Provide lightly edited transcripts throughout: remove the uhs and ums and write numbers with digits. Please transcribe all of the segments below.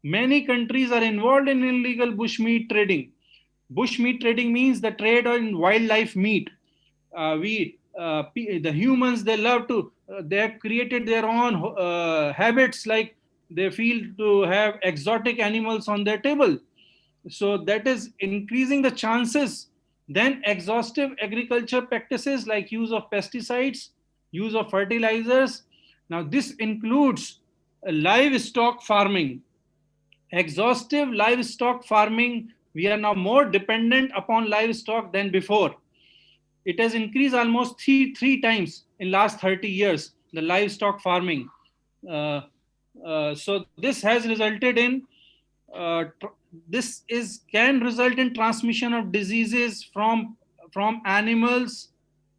Many countries are involved in illegal bushmeat trading. Bushmeat trading means the trade in wildlife meat. The humans, they love to, they have created their own habits, like they feel to have exotic animals on their table. So that is increasing the chances. Then exhaustive agriculture practices like use of pesticides, use of fertilizers. Now this includes livestock farming. Exhaustive livestock farming, we are now more dependent upon livestock than before. It has increased almost three times in last 30 years, the livestock farming. uh, so this has resulted in uh, tr- this is can result in transmission of diseases from animals,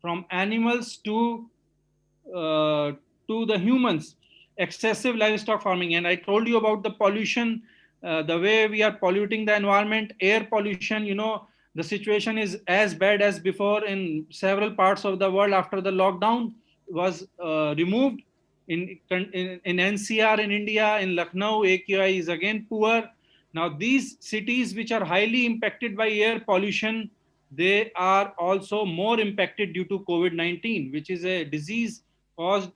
from animals uh, to the humans. Excessive livestock farming, and I told you about the pollution, the way we are polluting the environment, air pollution. The situation is as bad as before in several parts of the world after the lockdown was removed. In NCR in India, in Lucknow, AQI is again poor. Now, these cities which are highly impacted by air pollution, they are also more impacted due to COVID-19, which is a disease caused,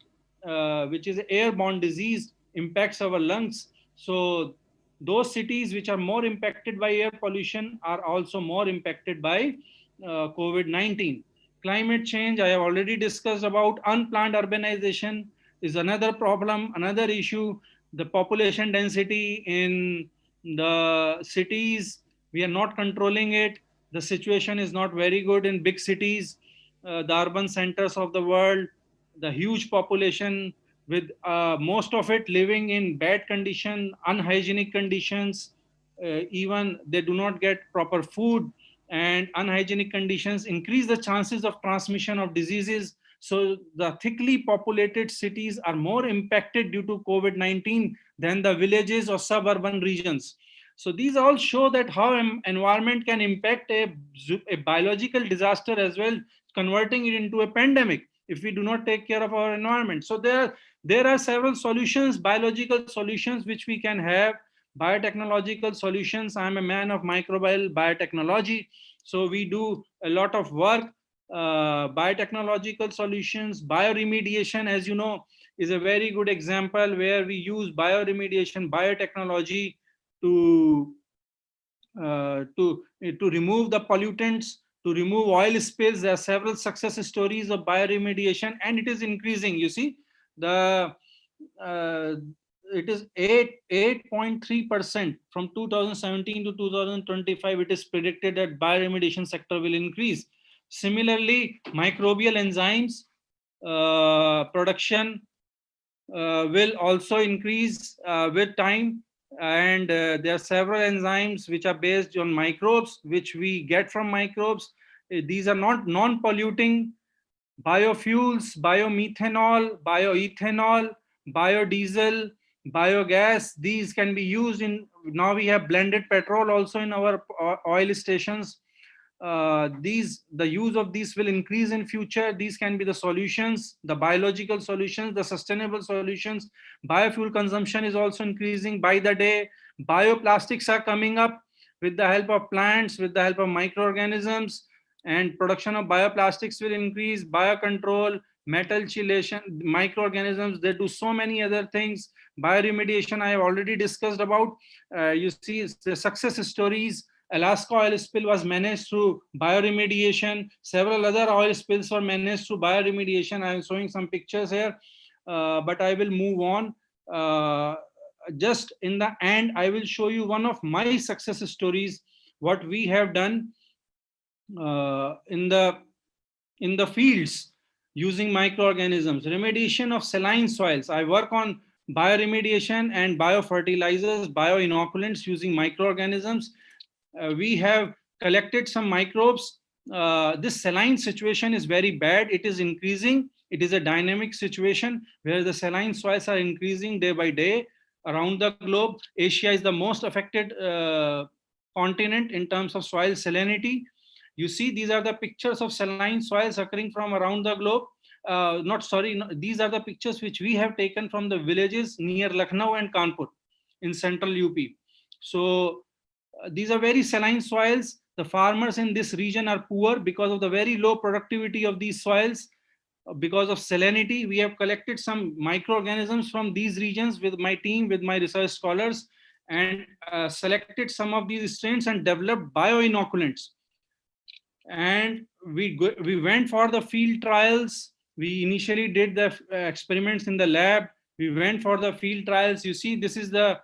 which is an airborne disease, impacts our lungs. So those cities which are more impacted by air pollution are also more impacted by COVID-19. Climate change, I have already discussed about. Unplanned urbanization is another problem, another issue. The population density in the cities, we are not controlling it. The situation is not very good in big cities, the urban centers of the world, the huge population with most of it living in bad condition, unhygienic conditions. Even they do not get proper food, and unhygienic conditions increase the chances of transmission of diseases. So the thickly populated cities are more impacted due to COVID-19 than the villages or suburban regions. So these all show that how environment can impact a biological disaster as well, converting it into a pandemic if we do not take care of our environment. So there are several solutions, biological solutions which we can have, biotechnological solutions. I am a man of microbial biotechnology, so we do a lot of work. Biotechnological solutions, bioremediation, as you know, is a very good example where we use bioremediation, biotechnology to to remove the pollutants, to remove oil spills. There are several success stories of bioremediation, and it is increasing. You see, the uh, it is 8.3% from 2017 to 2025. It is predicted that bioremediation sector will increase. Similarly, microbial enzymes production will also increase with time. And there are several enzymes which are based on microbes, which we get from microbes. These are not non-polluting. Biofuels, biomethanol, bioethanol, biodiesel, biogas, these can be used in, now we have blended petrol also in our oil stations. The use of these will increase in future. These can be the solutions, the biological solutions, the sustainable solutions. Biofuel consumption is also increasing by the day. Bioplastics are coming up with the help of plants, with the help of microorganisms, and production of bioplastics will increase. Biocontrol, metal chelation, microorganisms, they do so many other things. Bioremediation I have already discussed about. You see the success stories. Alaska oil spill was managed through bioremediation. Several other oil spills were managed through bioremediation. I am showing some pictures here, but I will move on. Uh, just in the end, I will show you one of my success stories, what we have done in the fields using microorganisms. Remediation of saline soils. I work on bioremediation and biofertilizers, bioinoculants using microorganisms. We have collected some microbes. This saline situation is very bad. It is increasing. It is a dynamic situation where the saline soils are increasing day by day around the globe. Asia is the most affected continent in terms of soil salinity. You see, these are the pictures of saline soils occurring from around the globe. Not sorry, no, these are the pictures which we have taken from the villages near Lucknow and Kanpur. in central UP. So these are very saline soils. The farmers in this region are poor because of the very low productivity of these soils. Because of salinity, we have collected some microorganisms from these regions with my team, with my research scholars, and selected some of these strains and developed bioinoculants. And we went for the field trials. We initially did the experiments in the lab. We went for the field trials. You see, this is the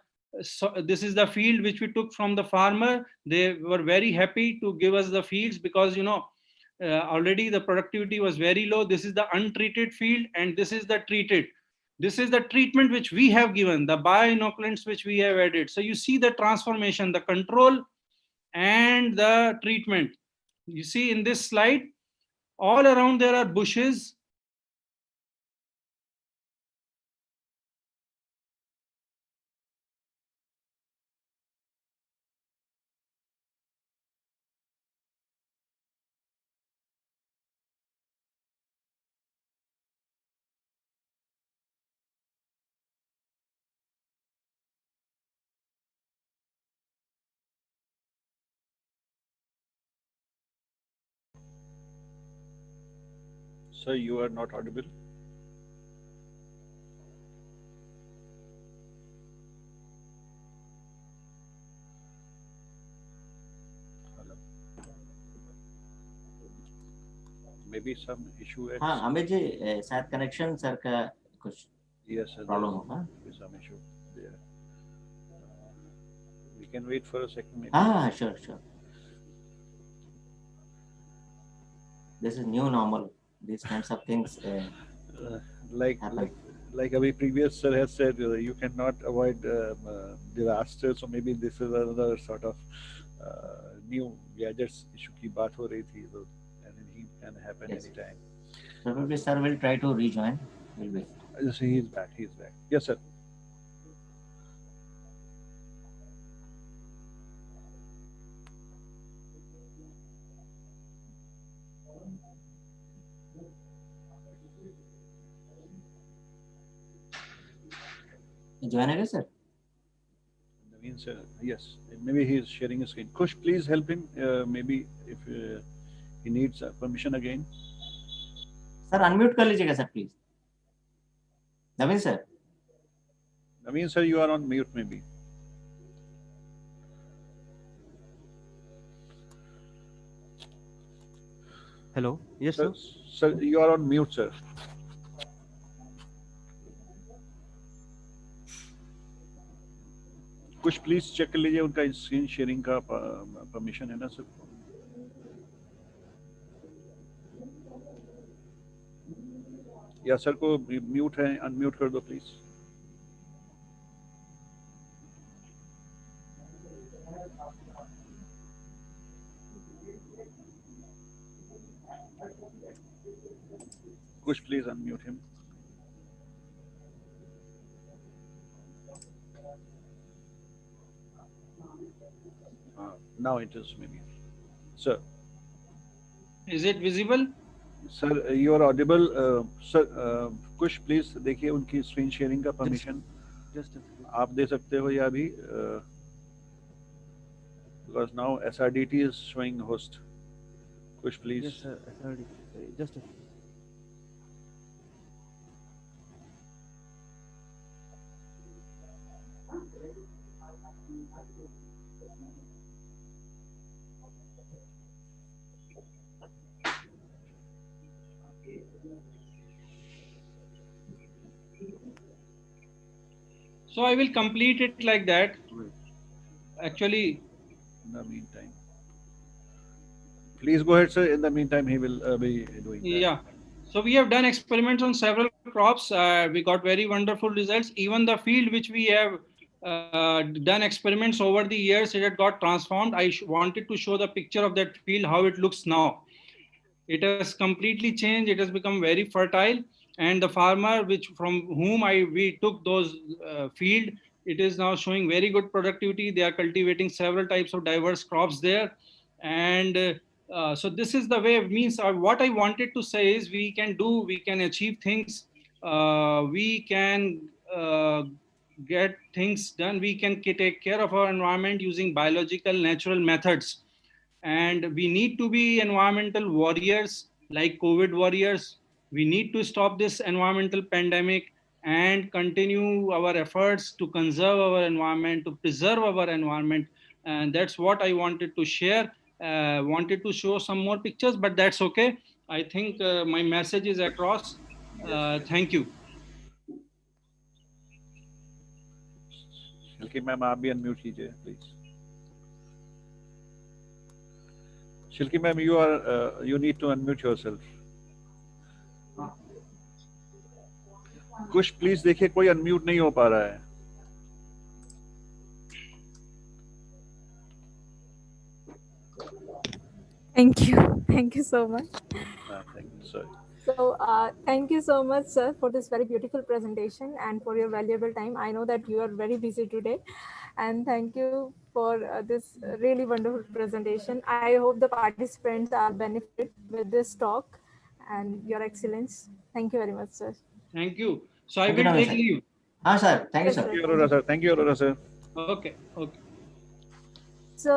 field which we took from the farmer. They were very happy to give us the fields because, you know, already the productivity was very low. This is the untreated field, and this is the treated. This is the treatment which we have given, the bioinoculants which we have added. So you see the transformation, the control and the treatment. You see in this slide, all around there are bushes. Sir, you are not audible. Hello. Maybe some issue at. हाँ अमित जी शायद connection sir का कुछ Yes, sir. Problem होगा. Some issue there. We can wait for a second. Maybe. हाँ sure. This is new normal. These kinds of things like our previous sir has said, you cannot avoid disaster. So maybe this is another sort of new gadgets issue की बात हो रही थी. So anything can happen anytime. Probably sir will try to rejoin. Will be. Yes, he is back. Yes, sir. Join again, sir. Naveen sir, yes. Maybe he is sharing his screen. Kush, please help him. Maybe if he needs permission again. Sir, unmute कर लीजिएगा sir, please. Naveen sir. Naveen sir, you are on mute maybe. Hello. Yes, sir. Sir, you are on mute, sir. कुछ please check कर लीजिए उनका screen sharing का permission है ना sir. या सर को म्यूट है, अनम्यूट कर दो प्लीज. कुछ please unmute him. Now it is maybe. Sir. Is it visible? Sir, you are audible. Sir, Kush, please देखिए उनकी screen sharing का permission. Just आप दे सकते हो या अभी? Because now SRDT is showing host. Kush, please. Yes, sir. SRDT. Just a So I will complete it like that. Actually, in the meantime, please go ahead, sir. In the meantime, he will be doing that. Yeah. So we have done experiments on several crops. We got very wonderful results. Even the field which we have done experiments over the years, it had got transformed. I wanted to show the picture of that field, how it looks now. It has completely changed. It has become very fertile. And the farmer from whom we took those field, it is now showing very good productivity. They are cultivating several types of diverse crops there. And so this is the way. Means what I wanted to say is we can achieve things. We can get things done. We can take care of our environment using biological, natural methods. And we need to be environmental warriors, like COVID warriors. We need to stop this environmental pandemic and continue our efforts to conserve our environment, to preserve our environment. And that's what I wanted to share. Wanted to show some more pictures, but that's okay. I think my message is across. Thank you. Shilki ma'am आप भी unmute कीजिए please. Shilki ma'am you need to unmute yourself. कुछ please देखिए कोई unmute नहीं हो पा रहा है. Thank you so much. Thank you, sorry. So thank you so much, sir, for this very beautiful presentation and for your valuable time. I know that you are very busy today, and thank you for this really wonderful presentation. I hope the participants are benefited with this talk and your excellence. Thank you very much, sir. Thank you. So I Thank you, will Ramesh, take sir. leave. Sir. Thank you, Yes, sir. Thank you, Aurora sir. Thank you, Aurora sir. Okay. Okay. So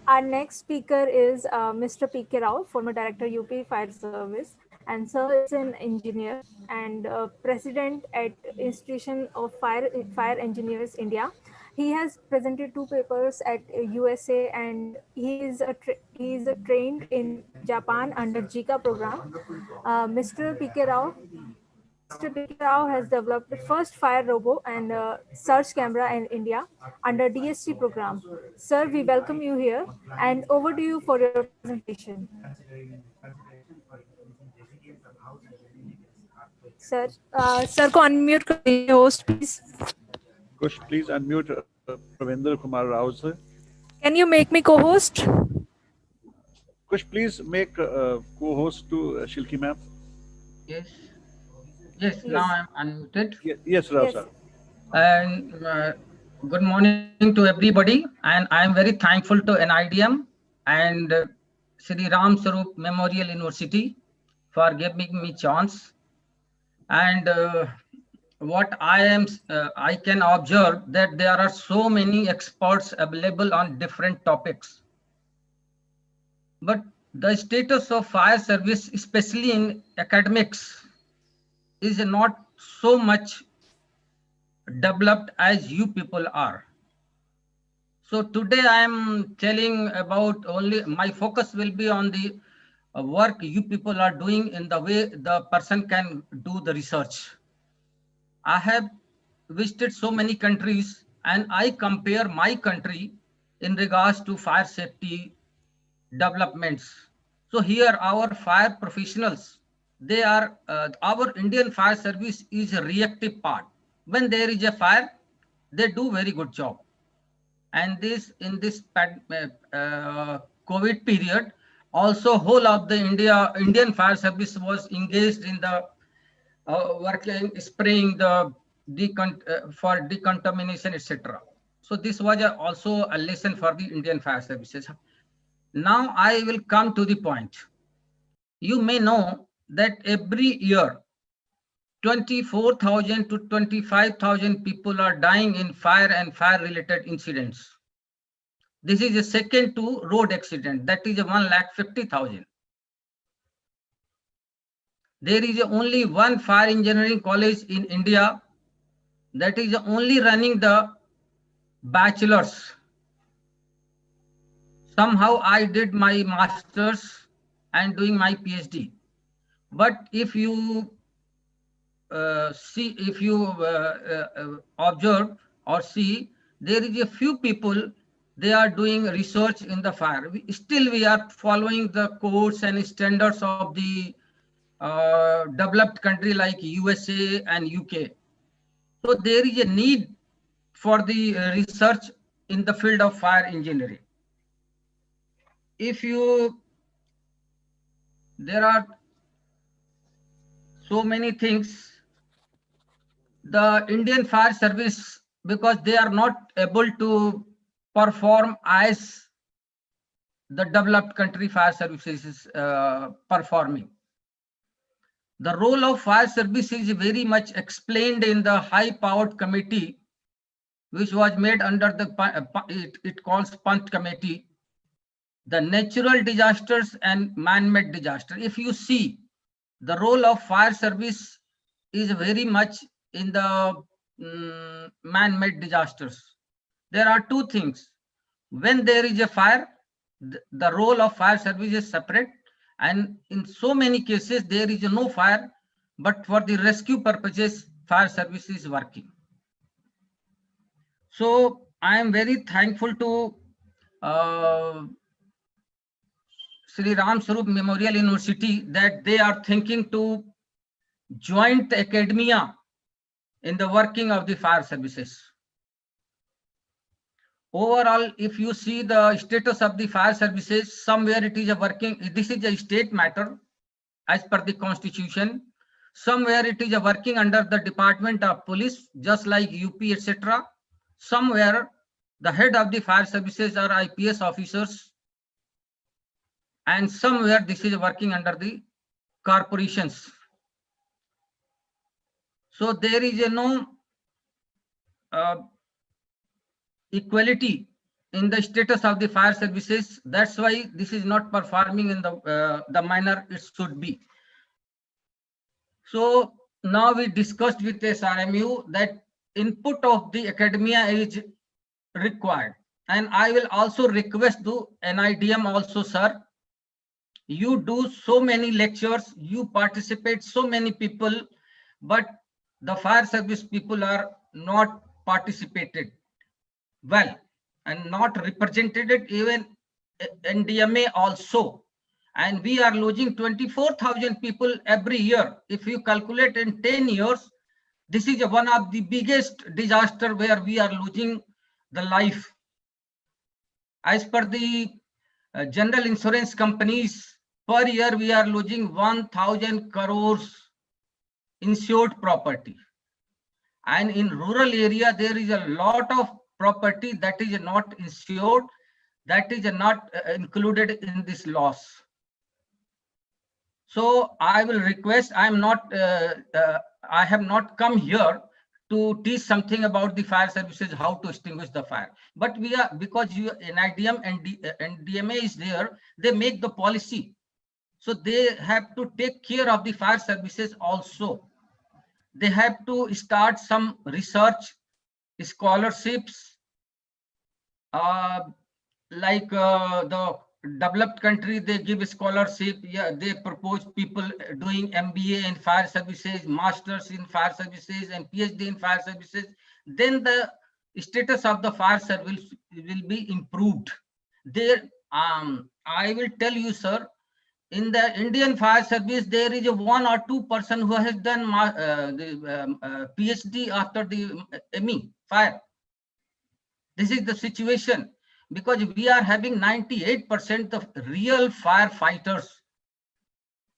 our next speaker is Mr. P.K. Rao, former Director UP Fire Service, and sir is an engineer and president at Institution of Fire Engineers India. He has presented 2 papers at USA, and he is trained in Japan under JICA program. Mr. P.K. Rao. Mr. P.K. Rao has developed the first fire robo and search camera in India under DST program. Sir, we welcome you here, and over to you for your presentation. Sir, sir को unmute कर दीजिए, host please. Kush, please unmute Pravendra Kumar Rao sir. Can you make me co-host? Kush, please make co-host to Shilki ma'am. Yes. Yes, now I'm unmuted. Yes, Rao Yes. sir. And good morning to everybody. And I'm very thankful to NIDM and Sri Ram Sarup Memorial University for giving me chance. And what I can observe that there are so many experts available on different topics. But the status of fire service, especially in academics, is not so much developed as you people are. So today I am telling about only, my focus will be on the work you people are doing in the way the person can do the research. I have visited so many countries and I compare my country in regards to fire safety developments. So here our fire professionals, they are, our Indian fire service is a reactive part. When there is a fire, they do very good job. And this in this COVID period, also whole of the Indian fire service was engaged in the working, spraying the for decontamination, etc. So this was also a lesson for the Indian fire services. Now I will come to the point. You may know that every year 24,000 to 25,000 people are dying in fire and fire related incidents. This is a second to road accident, that is 1,50,000. There is only one fire engineering college in India that is only running the bachelors. Somehow I did my master's and doing my PhD. But if you see, if you observe or see, there is a few people, they are doing research in the fire. Still we are following the codes and standards of the developed country like USA and UK. So there is a need for the research in the field of fire engineering. If you, there are so many things. The Indian fire service, because they are not able to perform as the developed country fire services is performing. The role of fire service is very much explained in the high-powered committee, which was made under the it calls Pant committee, the natural disasters and man-made disaster. If you see, the role of fire service is very much in the man-made disasters. There are two things. When there is a fire, the role of fire service is separate, and in so many cases there is no fire, but for the rescue purposes fire service is working. So I am very thankful to Sri Ram Sarup Memorial University that they are thinking to join the academia in the working of the fire services. Overall, if you see the status of the fire services, somewhere it is a working, this is a state matter as per the constitution. Somewhere it is a working under the Department of Police, just like UP, etc. Somewhere the head of the fire services are IPS officers, and somewhere this is working under the corporations. So there is no equality in the status of the fire services. That's why this is not performing in the manner it should be. So now we discussed with SRMU that input of the academia is required, and I will also request to NIDM also, sir. You do so many lectures, you participate so many people, but the fire service people are not participated well and not represented, even NDMA also. And we are losing 24,000 people every year. If you calculate in 10 years, this is one of the biggest disaster where we are losing the life. As per the general insurance companies, per year we are losing 1,000 crores insured property. And in rural area, there is a lot of property that is not insured, that is not included in this loss. So I will request, I have not come here to teach something about the fire services, how to extinguish the fire. But we are, because NIDM and DMA is there, they make the policy. So they have to take care of the fire services also. They have to start some research, scholarships, like the developed country, they give a scholarship. Yeah, they propose people doing MBA in fire services, masters in fire services, and PhD in fire services. Then the status of the fire service will be improved. There, I will tell you, sir, in the Indian fire service, there is a 1 or 2 person who has done PhD after the ME fire. This is the situation, because we are having 98% of real firefighters.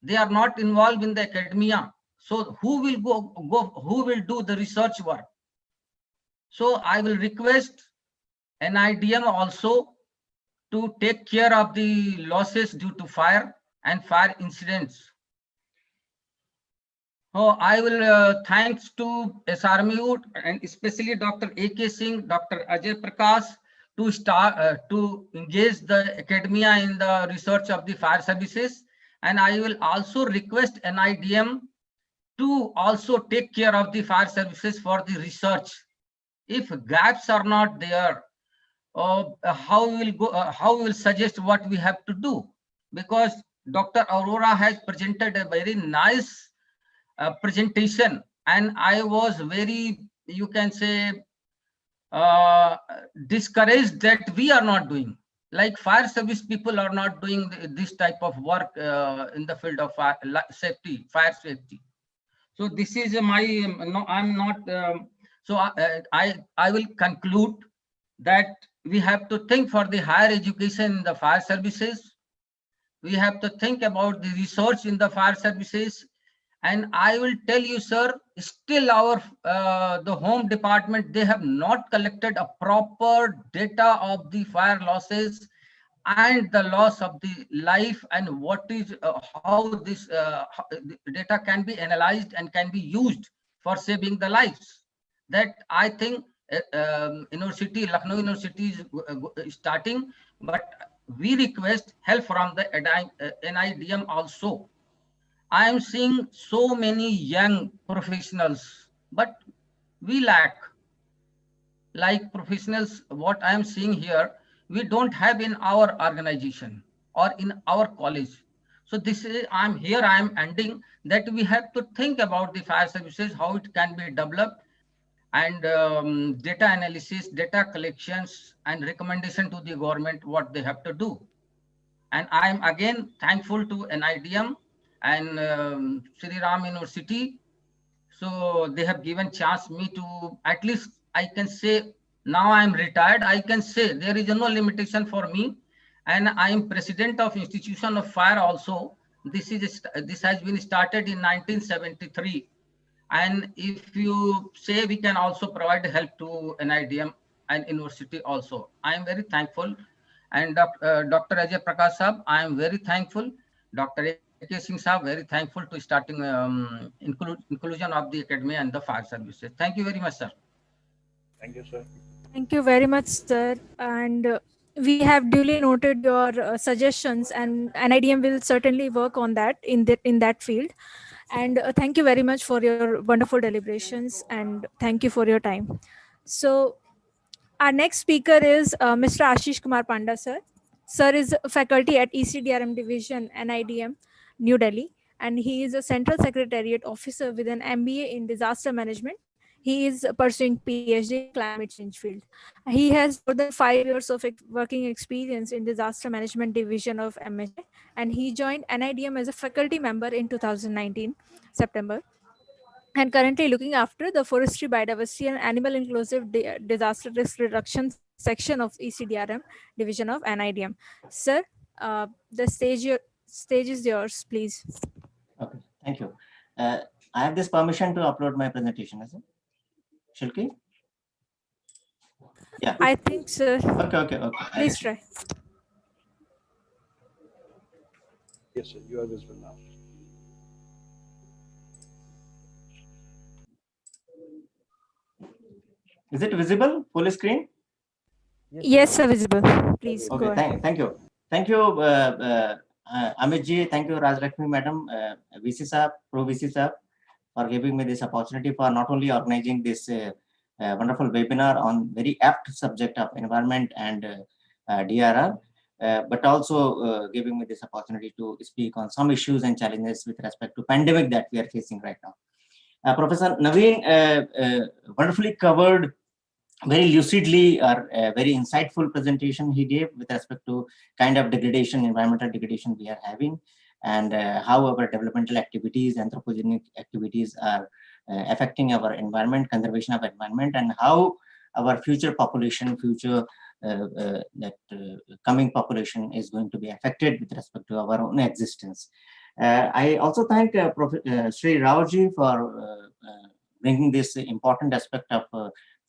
They are not involved in the academia. So who will who will do the research work? So I will request NIDM also to take care of the losses due to fire and fire incidents. Oh, I will thanks to SRMU and especially Dr. A.K. Singh, Dr. Ajay Prakash to start to engage the academia in the research of the fire services. And I will also request NIDM to also take care of the fire services for the research. If gaps are not there, how we will suggest what we have to do? Because Dr. Aurora has presented a very nice presentation, and I was very, you can say, discouraged that we are not doing, like fire service people are not doing this type of work in the field of fire safety. So this is my, no, I'm not, so I will conclude that we have to think for the higher education in the fire services. We have to think about the research in the fire services. And I will tell you, sir, still our the home department, they have not collected a proper data of the fire losses and the loss of the life, and what is how this the data can be analyzed and can be used for saving the lives. That I think university, Lucknow University is starting, but we request help from the NIDM also. I am seeing so many young professionals, but we lack like professionals. What I am seeing here, we don't have in our organization or in our college. So this is, I'm here, I'm ending that we have to think about the fire services, how it can be developed, and data analysis, data collections, and recommendation to the government what they have to do. And I am again thankful to NIDM and Sri Ram University. So they have given chance me to, at least I can say, now I am retired, I can say there is no limitation for me. And I am president of Institution of Fire also. This has been started in 1973. And if you say, we can also provide help to NIDM and university also. I am very thankful. And Dr. Ajay Prakash Sahab, I am very thankful. Dr. A.K. Singh Sahab, very thankful to starting inclusion of the academy and the fire services. Thank you very much, sir. Thank you, sir. Thank you very much, sir. And we have duly noted your suggestions, and NIDM will certainly work on that in that field. And thank you very much for your wonderful deliberations, and thank you for your time. So our next speaker is Mr. Ashish Kumar Panda, sir. Sir is faculty at ECDRM Division, NIDM, New Delhi, and he is a Central Secretariat Officer with an MBA in Disaster Management. He is pursuing PhD in Climate Change field. He has more than 5 years of working experience in Disaster Management Division of MHA, and he joined NIDM as a faculty member in 2019, September, and currently looking after the forestry, biodiversity, and animal inclusive disaster risk reduction section of ECDRM division of NIDM. Sir, the stage is yours, please. Okay, thank you. I have this permission to upload my presentation, is it? Shilki? Yeah. I think, sir. Okay. Please try. Yes, sir. You are visible now. Is it visible? Full screen? Yes, sir, visible. Please go ahead. Thank you. Thank you, Amit ji. Thank you, Rajlakshmi madam, VC Sahab, Pro VC Sahab, for giving me this opportunity for not only organizing this wonderful webinar on very apt subject of environment and DRR, but also giving me this opportunity to speak on some issues and challenges with respect to pandemic that we are facing right now. Professor Naveen wonderfully covered very lucidly or very insightful presentation he gave with respect to kind of degradation, environmental degradation we are having, and how our developmental activities, anthropogenic activities are affecting our environment, conservation of environment, and how our future population, coming population is going to be affected with respect to our own existence. I also thank Sri Raoji for bringing this important aspect of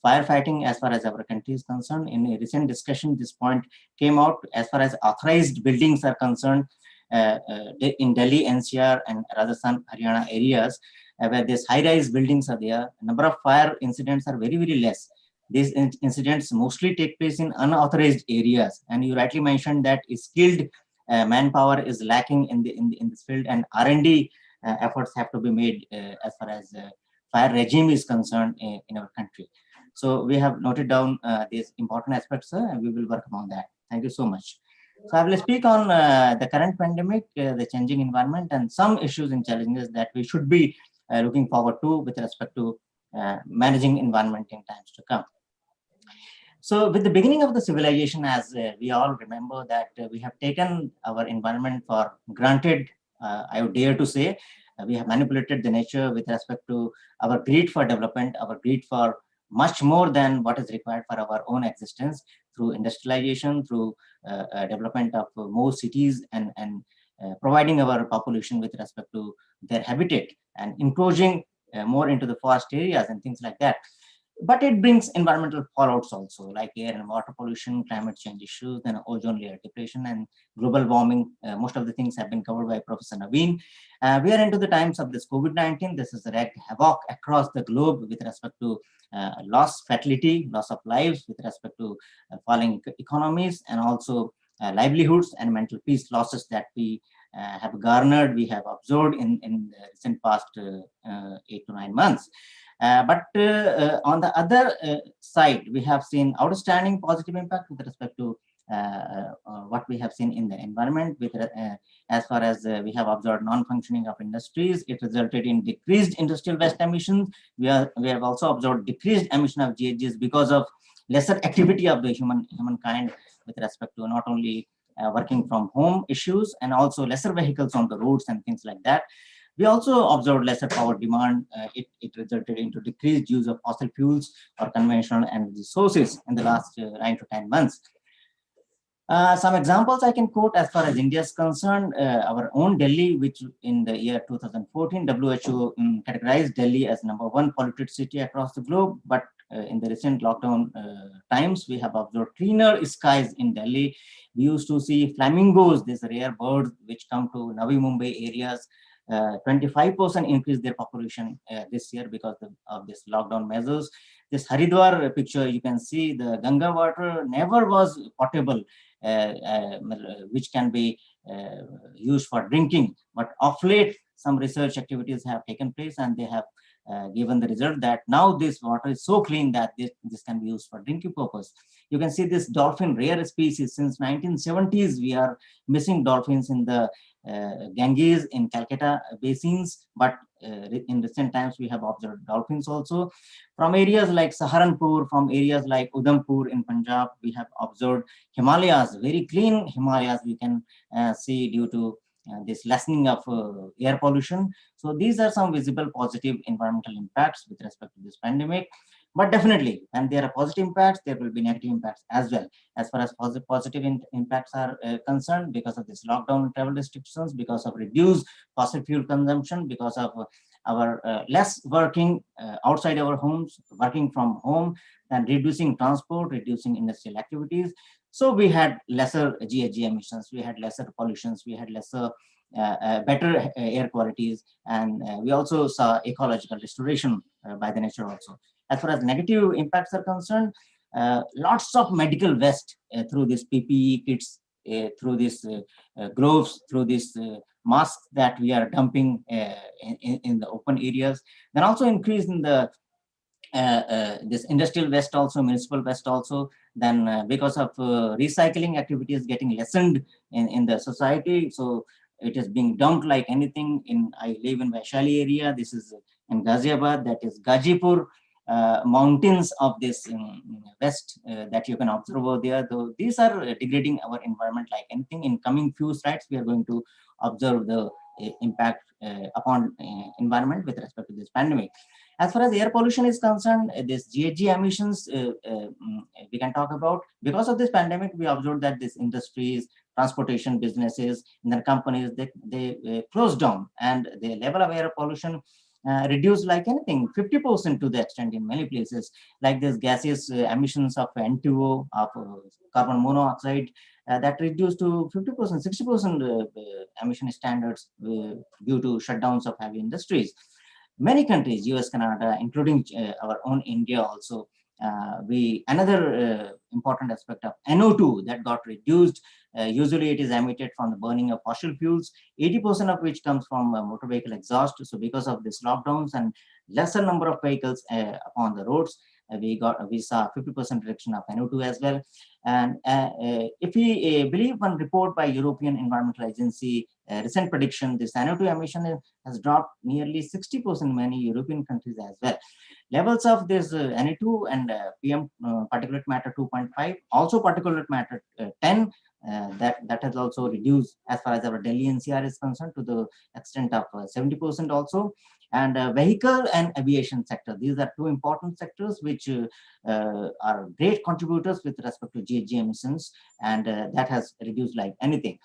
firefighting as far as our country is concerned. In a recent discussion, this point came out as far as authorized buildings are concerned in Delhi, NCR, and Rajasthan, Haryana areas, where these high-rise buildings are there. Number of fire incidents are very, very less. These incidents mostly take place in unauthorized areas, and you rightly mentioned that skilled manpower is lacking in this field, and R&D efforts have to be made as far as fire regime is concerned in our country. So we have noted down these important aspects, sir, and we will work on that. Thank you so much. So I will speak on the current pandemic, the changing environment, and some issues and challenges that we should be looking forward to with respect to managing environment in times to come. So with the beginning of the civilization, as we all remember that we have taken our environment for granted, I would dare to say, we have manipulated the nature with respect to our greed for development, our greed for much more than what is required for our own existence through industrialization, through development of more cities, and providing our population with respect to their habitat and encroaching more into the forest areas and things like that. But it brings environmental fallouts also, like air and water pollution, climate change issues, then ozone layer depletion, and global warming. Most of the things have been covered by Professor Naveen. We are into the times of this COVID-19. This has wreaked havoc across the globe with respect to loss, fatality, loss of lives, with respect to falling economies, and also livelihoods and mental peace losses that we have garnered, we have observed in the recent past 8 to 9 months. But on the other side, we have seen outstanding positive impact with respect to what we have seen in the environment. With as far as we have observed non-functioning of industries, it resulted in decreased industrial waste emissions. We have also observed decreased emission of GHGs because of lesser activity of the humankind with respect to not only working from home issues, and also lesser vehicles on the roads and things like that. We also observed lesser power demand. It resulted into decreased use of fossil fuels or conventional energy sources in the last 9 to 10 months. Some examples I can quote as far as India is concerned. Our own Delhi, which in the year 2014, WHO categorized Delhi as #1 polluted city across the globe. But in the recent lockdown times, we have observed cleaner skies in Delhi. We used to see flamingos, these rare birds which come to Navi Mumbai areas. 25% increase their population this year because of this lockdown measures. This Haridwar picture, you can see the Ganga water never was potable, which can be used for drinking. But of late, some research activities have taken place, and they have given the result that now this water is so clean that this can be used for drinking purpose. You can see this dolphin, rare species. Since 1970s, we are missing dolphins in the Ganges, in Calcutta basins, but in recent times we have observed dolphins also. From areas like Saharanpur, from areas like Udhampur in Punjab, we have observed Himalayas, very clean Himalayas we can see due to this lessening of air pollution. So these are some visible positive environmental impacts with respect to this pandemic. But definitely, when there are positive impacts, there will be negative impacts as well. As far as positive impacts are concerned, because of this lockdown travel restrictions, because of reduced fossil fuel consumption, because of our less working outside our homes, working from home, and reducing transport, reducing industrial activities. So we had lesser GHG emissions, we had lesser pollutions, we had lesser better air qualities, and we also saw ecological restoration by the nature also. As far as negative impacts are concerned, lots of medical waste through this PPE kits, through these gloves, through these masks that we are dumping in the open areas. Then also increase in the this industrial waste also, municipal waste also. Then because of recycling activities getting lessened in the society, so it is being dumped like anything. I live in Vaishali area. This is in Ghaziabad, that is Gajipur. Mountains of this west that you can observe over there. Though these are degrading our environment like anything. In coming few slides, we are going to observe the impact upon environment with respect to this pandemic. As far as air pollution is concerned, this GHG emissions we can talk about. Because of this pandemic, we observed that these industries, transportation businesses, and their companies, they closed down, and the level of air pollution reduced like anything, 50% to the extent in many places, like this gaseous emissions of N2O, of carbon monoxide, that reduced to 50%, 60% emission standards due to shutdowns of heavy industries. Many countries, US, Canada, including our own India also, another important aspect of NO2 that got reduced. Usually it is emitted from the burning of fossil fuels, 80% of which comes from motor vehicle exhaust. So because of this lockdowns and lesser number of vehicles upon the roads, we saw 50% reduction of NO2 as well. And if we believe one report by European Environmental Agency, recent prediction, this NO2 emission has dropped nearly 60% in many European countries as well. Levels of this NO2 and PM particulate matter 2.5, also particulate matter 10, that has also reduced as far as our Delhi NCR is concerned to the extent of 70% also. And vehicle and aviation sector, these are two important sectors which are great contributors with respect to GHG emissions, and that has reduced like anything.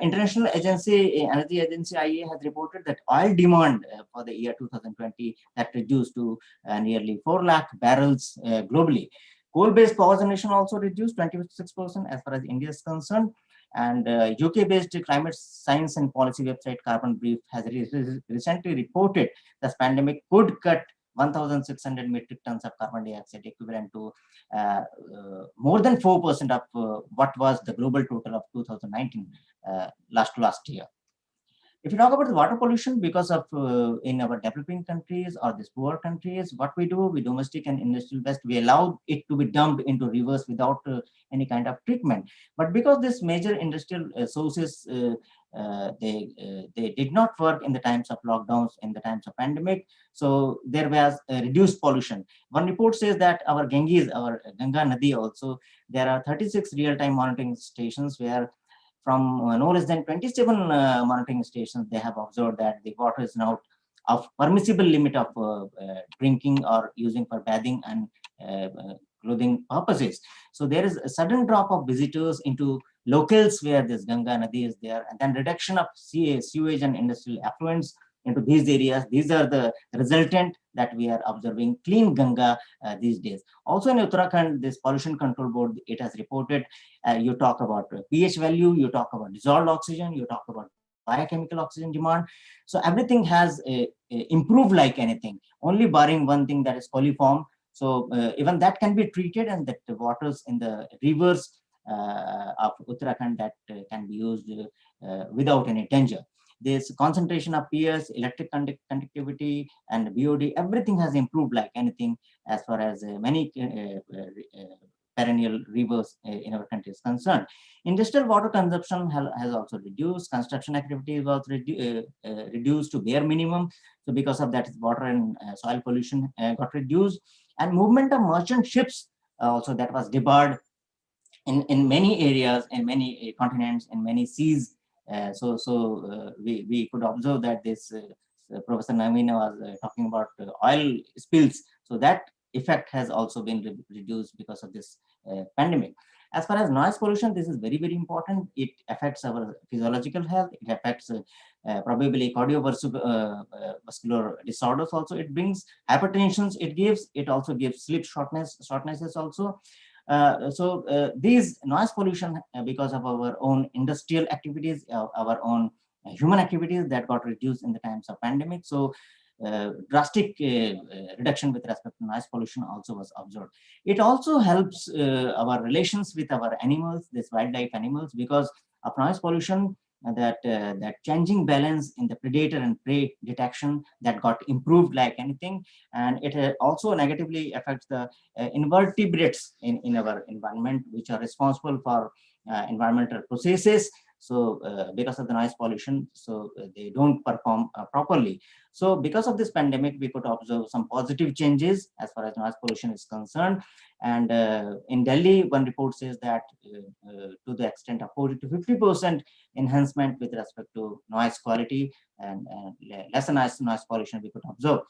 International Energy Agency IEA has reported that oil demand for the year 2020 that reduced to nearly 4 lakh barrels globally. Coal-based power generation also reduced 26% as far as India is concerned. And UK-based climate science and policy website Carbon Brief has recently reported this pandemic could cut 1,600 metric tons of carbon dioxide, equivalent to more than 4% of what was the global total of 2019 last year. If you talk about the water pollution, because of in our developing countries or these poor countries, what we do, we domestic and industrial waste, we allow it to be dumped into rivers without any kind of treatment. But because this major industrial sources, they did not work in the times of lockdowns, in the times of pandemic, so there was reduced pollution. One report says that our Ganges, our Ganga Nadi also, there are 36 real-time monitoring stations where from no less than 27 monitoring stations, they have observed that the water is now of permissible limit of drinking or using for bathing and clothing purposes. So there is a sudden drop of visitors into locales where this Ganga Nadi is there, and then reduction of sewage and industrial effluents into these areas. These are the resultant that we are observing clean Ganga these days. Also in Uttarakhand, this Pollution Control Board, it has reported, you talk about pH value, you talk about dissolved oxygen, you talk about biochemical oxygen demand. So everything has improved like anything, only barring one thing, that is coliform. So even that can be treated, and that the waters in the rivers of Uttarakhand that can be used without any danger. This concentration of PS, electric conductivity, and BOD, everything has improved like anything as far as many perennial rivers in our country is concerned. Industrial water consumption has also reduced. Construction activity was reduced to bare minimum. So because of that, water and soil pollution got reduced. And movement of merchant ships also, that was debarred in many areas, in many continents, in many seas. We could observe that this Professor Naveen was talking about oil spills. So that effect has also been reduced because of this pandemic. As far as noise pollution, this is very, very important. It affects our physiological health. It affects probably cardiovascular disorders also. It brings hypertensions. It also gives sleep shortnesses also. These noise pollution, because of our own industrial activities, our own human activities, that got reduced in the times of pandemic. So drastic reduction with respect to noise pollution also was observed. It also helps our relations with our animals, these wildlife animals, because of noise pollution, that changing balance in the predator and prey detection that got improved like anything. And it also negatively affects the invertebrates in our environment, which are responsible for environmental processes. So because of the noise pollution, so they don't perform properly. So because of this pandemic, we could observe some positive changes as far as noise pollution is concerned. And in Delhi, one report says that to the extent of 40 to 50% enhancement with respect to noise quality and lesser noise pollution we could observe.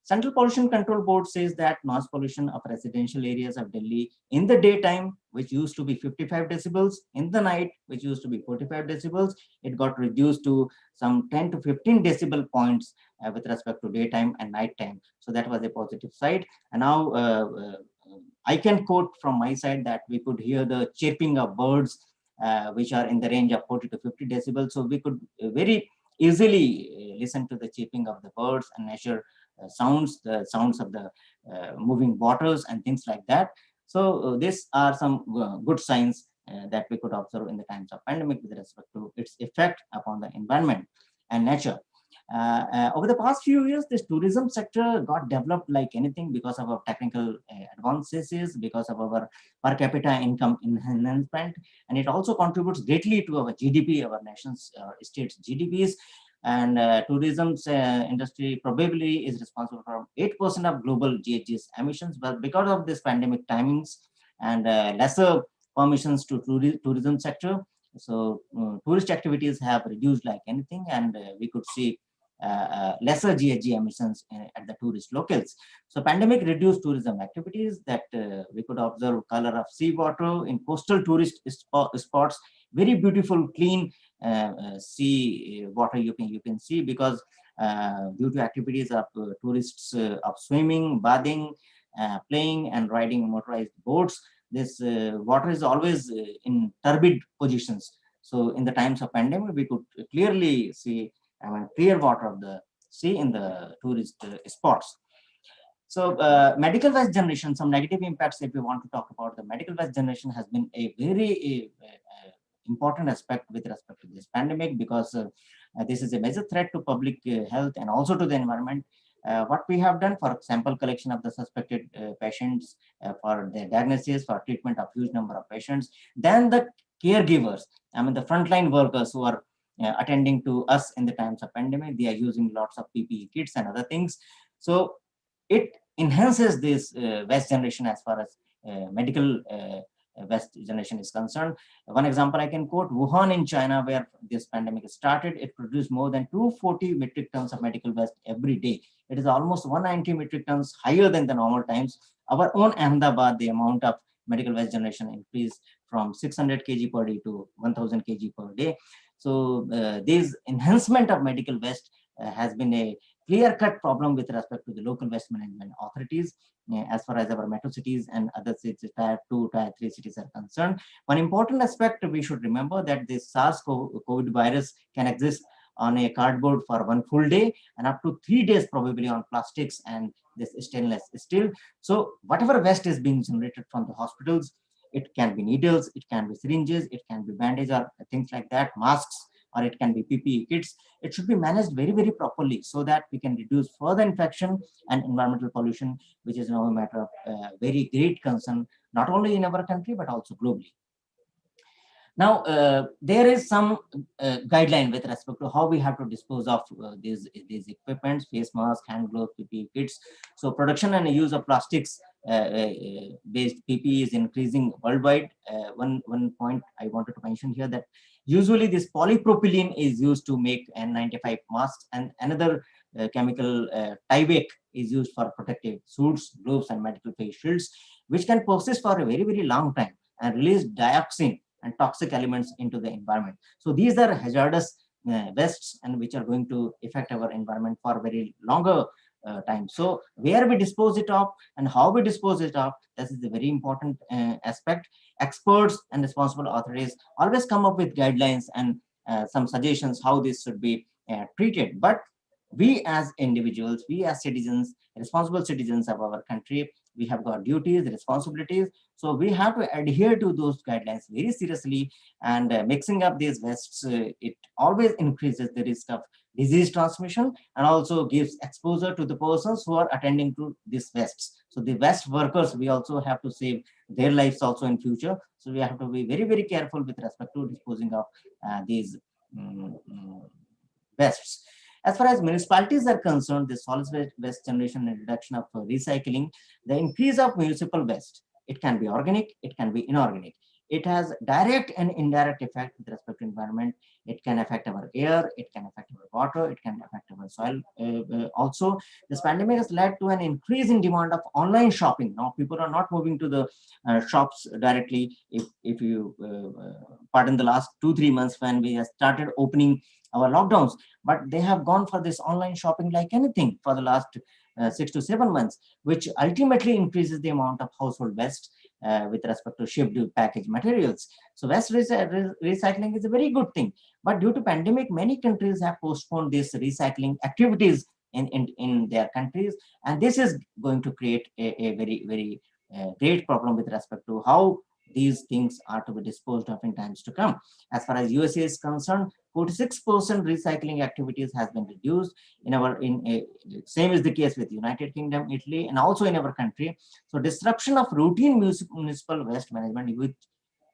Central Pollution Control Board says that noise pollution of residential areas of Delhi in the daytime, which used to be 55 decibels, in the night, which used to be 45 decibels, it got reduced to some 10 to 15 decibel points with respect to daytime and nighttime. So that was a positive side. And now I can quote from my side that we could hear the chirping of birds, which are in the range of 40 to 50 decibels. So we could very easily listen to the chirping of the birds and measure sounds, the sounds of the moving waters and things like that. So these are some good signs that we could observe in the times of pandemic with respect to its effect upon the environment and nature. Over the past few years, this tourism sector got developed like anything because of our technical advances, because of our per capita income enhancement, and it also contributes greatly to our GDP, our nation's state's GDPs. And tourism industry probably is responsible for 8% of global GHG's emissions. But because of this pandemic timings and lesser permissions to tourism sector, so tourist activities have reduced like anything, and we could see lesser GHG emissions at the tourist locales. So pandemic reduced tourism activities that we could observe color of seawater in coastal tourist spots very beautiful, clean sea water you can see, because due to activities of tourists of swimming, bathing, playing and riding motorized boats, this water is always in turbid positions. So in the times of pandemic, we could clearly see clear water of the sea in the tourist spots. So medical waste generation, some negative impacts if we want to talk about. The medical waste generation has been a very important aspect with respect to this pandemic, because this is a major threat to public health and also to the environment. What we have done for sample collection of the suspected patients, for the diagnosis, for treatment of huge number of patients, then the caregivers, the frontline workers who are attending to us in the times of pandemic, they are using lots of PPE kits and other things. So it enhances this waste generation as far as medical waste generation is concerned. One example I can quote: Wuhan in China, where this pandemic started, it produced more than 240 metric tons of medical waste every day. It is almost 190 metric tons higher than the normal times. Our own Ahmedabad, the amount of medical waste generation increased from 600 kg per day to 1000 kg per day. So this enhancement of medical waste has been a clear-cut problem with respect to the local waste management authorities, as far as our metro cities and other cities, tier 2, tier 3 cities are concerned. One important aspect we should remember, that this SARS-CoV virus can exist on a cardboard for 1 full day and up to 3 days probably on plastics and this stainless steel. So whatever waste is being generated from the hospitals, it can be needles, it can be syringes, it can be bandage or things like that, masks, or it can be PPE kits. It should be managed very, very properly so that we can reduce further infection and environmental pollution, which is now a matter of very great concern, not only in our country, but also globally. Now, there is some guideline with respect to how we have to dispose of these equipments, face mask, hand gloves, PPE kits. So production and use of plastics based PPE is increasing worldwide. One point I wanted to mention here, that usually this polypropylene is used to make N95 masks, and another chemical Tyvek is used for protective suits, gloves, and medical face shields, which can persist for a very, very long time and release dioxin and toxic elements into the environment. So these are hazardous wastes, and which are going to affect our environment for very longer time. So where we dispose it of and how we dispose it of, this is a very important aspect. Experts and responsible authorities always come up with guidelines and some suggestions how this should be treated. But we as individuals, we as citizens, responsible citizens of our country, we have got duties, responsibilities. So we have to adhere to those guidelines very seriously. And mixing up these wastes, it always increases the risk of disease transmission and also gives exposure to the persons who are attending to these wastes. So the waste workers, we also have to save their lives also in future. So we have to be very, very careful with respect to disposing of these wastes. As far as municipalities are concerned, the solid waste generation and reduction of recycling, the increase of municipal waste, it can be organic, it can be inorganic. It has direct and indirect effect with respect to environment. It can affect our air, it can affect our water, it can affect our soil. Also, this pandemic has led to an increase in demand of online shopping. Now, people are not moving to the shops directly. If you pardon the last 2-3 months when we have started opening our lockdowns, but they have gone for this online shopping like anything for the last 6 to 7 months, which ultimately increases the amount of household waste with respect to shipped packaged materials. So waste recycling is a very good thing, but due to pandemic, many countries have postponed these recycling activities in their countries, and this is going to create a very, very great problem with respect to how these things are to be disposed of in times to come. As far as USA is concerned, 46% recycling activities has been reduced same is the case with United Kingdom, Italy, and also in our country. So disruption of routine municipal waste management, which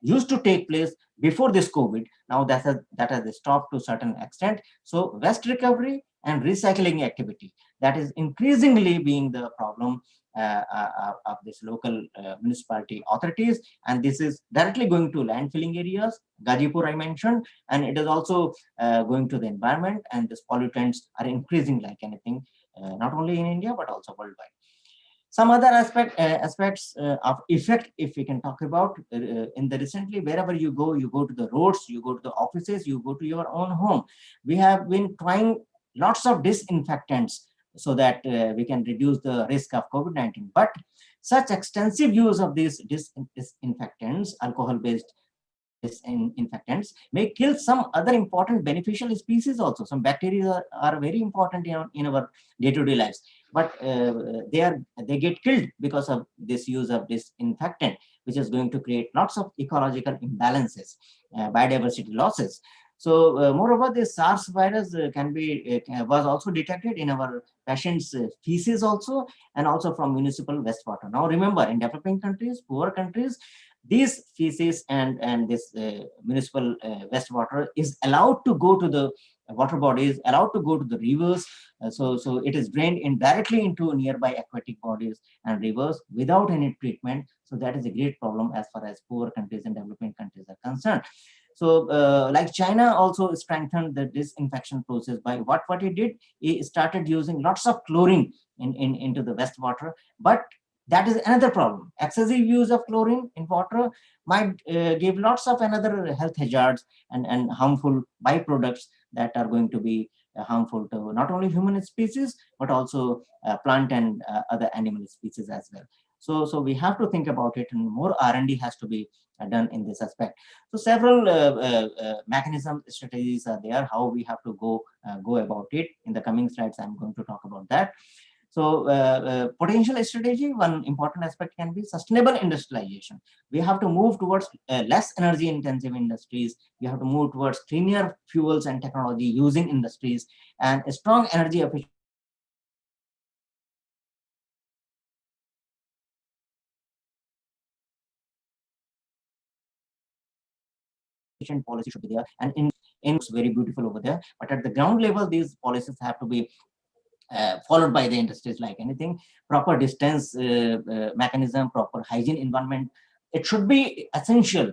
used to take place before this COVID, now that has stopped to a certain extent. So waste recovery and recycling activity, that is increasingly being the problem of this local municipality authorities, and this is directly going to landfilling areas, Gazipur I mentioned, and it is also going to the environment, and these pollutants are increasing like anything, not only in India but also worldwide. Some other aspects of effect, if we can talk about in the recently, wherever you go to the roads, you go to the offices, you go to your own home. We have been trying lots of disinfectants so that we can reduce the risk of COVID-19. But such extensive use of these disinfectants, alcohol-based disinfectants, may kill some other important beneficial species also. Some bacteria are very important in our day-to-day lives, but they get killed because of this use of disinfectant, which is going to create lots of ecological imbalances, biodiversity losses. So moreover, this SARS virus was also detected in our patients' feces also, and also from municipal wastewater. Now remember, in developing countries, poor countries, these feces and this municipal wastewater is allowed to go to the water bodies, allowed to go to the rivers. So it is drained directly into nearby aquatic bodies and rivers without any treatment. So that is a great problem as far as poor countries and developing countries are concerned. So like China also strengthened the disinfection process by what it did. It started using lots of chlorine into the wastewater, but that is another problem. Excessive use of chlorine in water might give lots of another health hazards and harmful byproducts that are going to be harmful to not only human species, but also plant and other animal species as well. So we have to think about it, and more R&D has to be done in this aspect. So several mechanism strategies are there, how we have to go about it. In the coming slides, I'm going to talk about that. So potential strategy, one important aspect can be sustainable industrialization. We have to move towards less energy intensive industries. We have to move towards cleaner fuels and technology using industries, and a strong energy efficient policy should be there, and in it's very beautiful over there, but at the ground level these policies have to be followed by the industries. Like anything, proper distance mechanism, proper hygiene environment, it should be essential,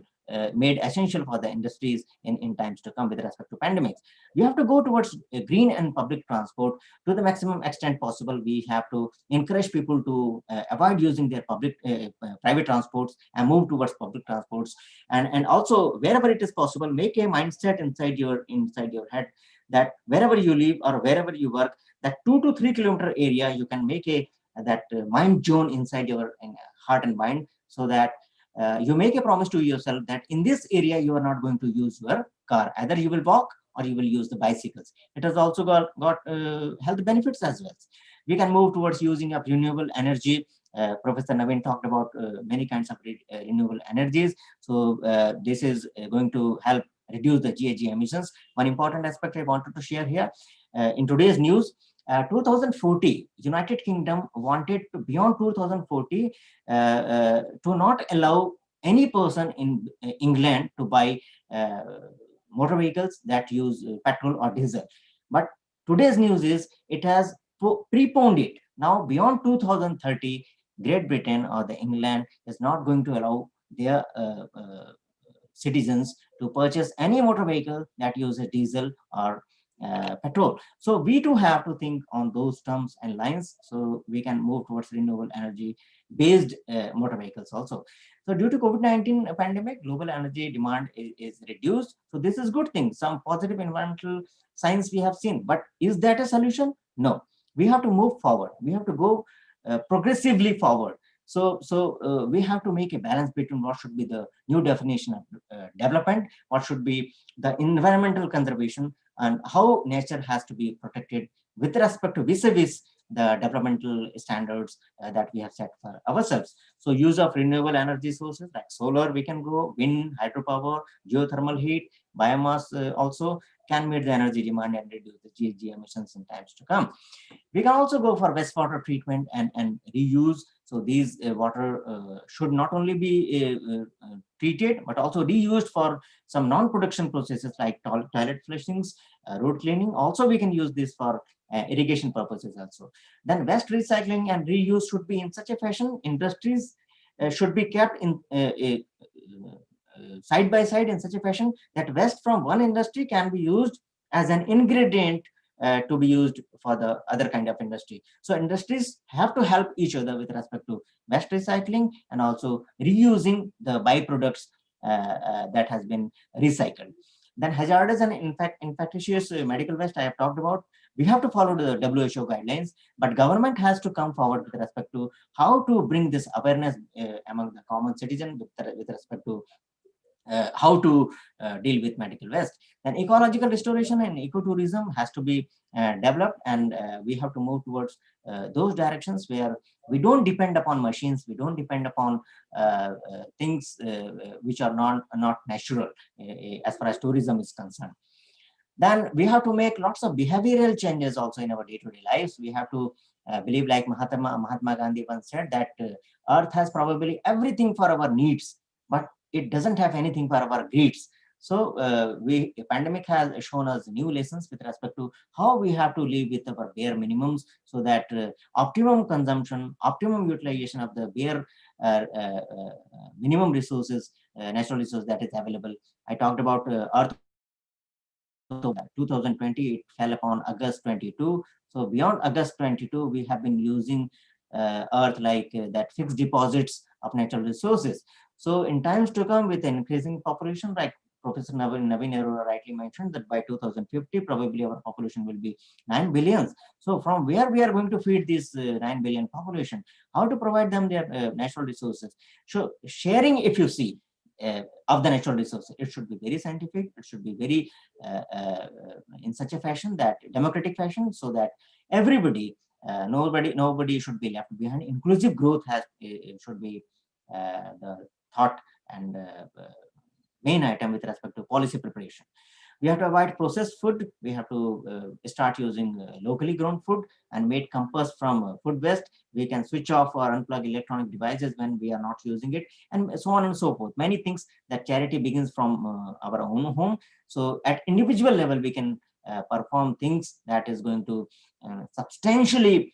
made essential for the industries in times to come with respect to pandemics. We have to go towards green and public transport to the maximum extent possible. We have to encourage people to avoid using their private transports and move towards public transports, and also wherever it is possible, make a mindset inside your head that wherever you live or wherever you work, that 2 to 3 kilometer area, you can make that mind zone inside your heart and mind, so that you make a promise to yourself that in this area you are not going to use your car, either you will walk or you will use the bicycles. It has also got health benefits as well. We can move towards using of renewable energy. Professor Naveen talked about many kinds of renewable energies. So this is going to help reduce the GHG emissions. One important aspect I wanted to share here, in today's news, 2040, United Kingdom wanted to, beyond 2040, to not allow any person in England to buy motor vehicles that use petrol or diesel. But today's news is it has preponed it. Now beyond 2030, Great Britain or the England is not going to allow their citizens to purchase any motor vehicle that uses diesel or petrol. So we too have to think on those terms and lines, so we can move towards renewable energy based motor vehicles also. So due to COVID-19 pandemic, global energy demand is reduced. So this is good thing. Some positive environmental signs we have seen, but is that a solution? No. We have to move forward. We have to go progressively forward. So we have to make a balance between what should be the new definition of development, what should be the environmental conservation, and how nature has to be protected with respect to vis-a-vis the developmental standards that we have set for ourselves. So use of renewable energy sources like solar, we can go, wind, hydropower, geothermal heat, biomass also can meet the energy demand and reduce the GHG emissions in times to come. We can also go for wastewater treatment and reuse. So these water should not only be treated, but also reused for some non-production processes like toilet flushings, road cleaning. Also, we can use this for irrigation purposes also. Then waste recycling and reuse should be in such a fashion, industries should be kept in side by side in such a fashion that waste from one industry can be used as an ingredient to be used for the other kind of industry. So industries have to help each other with respect to waste recycling and also reusing the byproducts that has been recycled. Then hazardous and infectious medical waste I have talked about. We have to follow the WHO guidelines, but government has to come forward with respect to how to bring this awareness among the common citizen with respect to how to deal with medical waste. Then ecological restoration and ecotourism has to be developed, and we have to move towards those directions where we don't depend upon machines, we don't depend upon things which are not natural as far as tourism is concerned. Then we have to make lots of behavioral changes also in our day-to-day lives. We have to believe, like Mahatma Gandhi once said, that earth has probably everything for our needs, but it doesn't have anything for our greeds. So pandemic has shown us new lessons with respect to how we have to live with our bare minimums, so that optimum consumption, optimum utilization of the bare minimum resources, natural resources that is available. I talked about earth 2020, it fell upon August 22. So beyond August 22, we have been using earth like that fixed deposits of natural resources. So in times to come, with increasing population, like Professor Navin Arora rightly mentioned, that by 2050, probably our population will be 9 billion. So from where we are going to feed this 9 billion population, how to provide them their natural resources? So sharing, if you see, of the natural resources, it should be very scientific, it should be very in such a fashion, that democratic fashion, so that everybody, nobody should be left behind. Inclusive growth should be the thought and main item with respect to policy preparation. We have to avoid processed food. We have to start using locally grown food and made compost from food waste. We can switch off or unplug electronic devices when we are not using it, and so on and so forth. Many things that charity begins from our own home. So at individual level, we can perform things that is going to substantially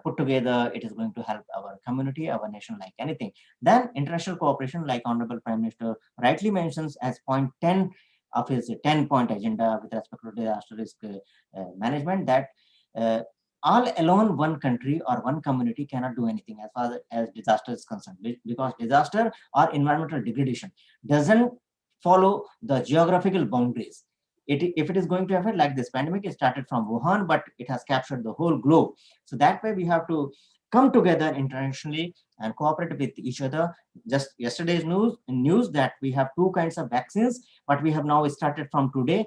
put together. It is going to help our community, our nation, like anything. Then international cooperation, like Honorable Prime Minister rightly mentions as point 10 of his 10-point agenda with respect to disaster risk management, that all alone one country or one community cannot do anything as far as disaster is concerned, because disaster or environmental degradation doesn't follow the geographical boundaries. If it is going to affect, like this pandemic, it started from Wuhan, but it has captured the whole globe. So that way we have to come together internationally and cooperate with each other. Just yesterday's news that we have 2 kinds of vaccines, but we have now started from today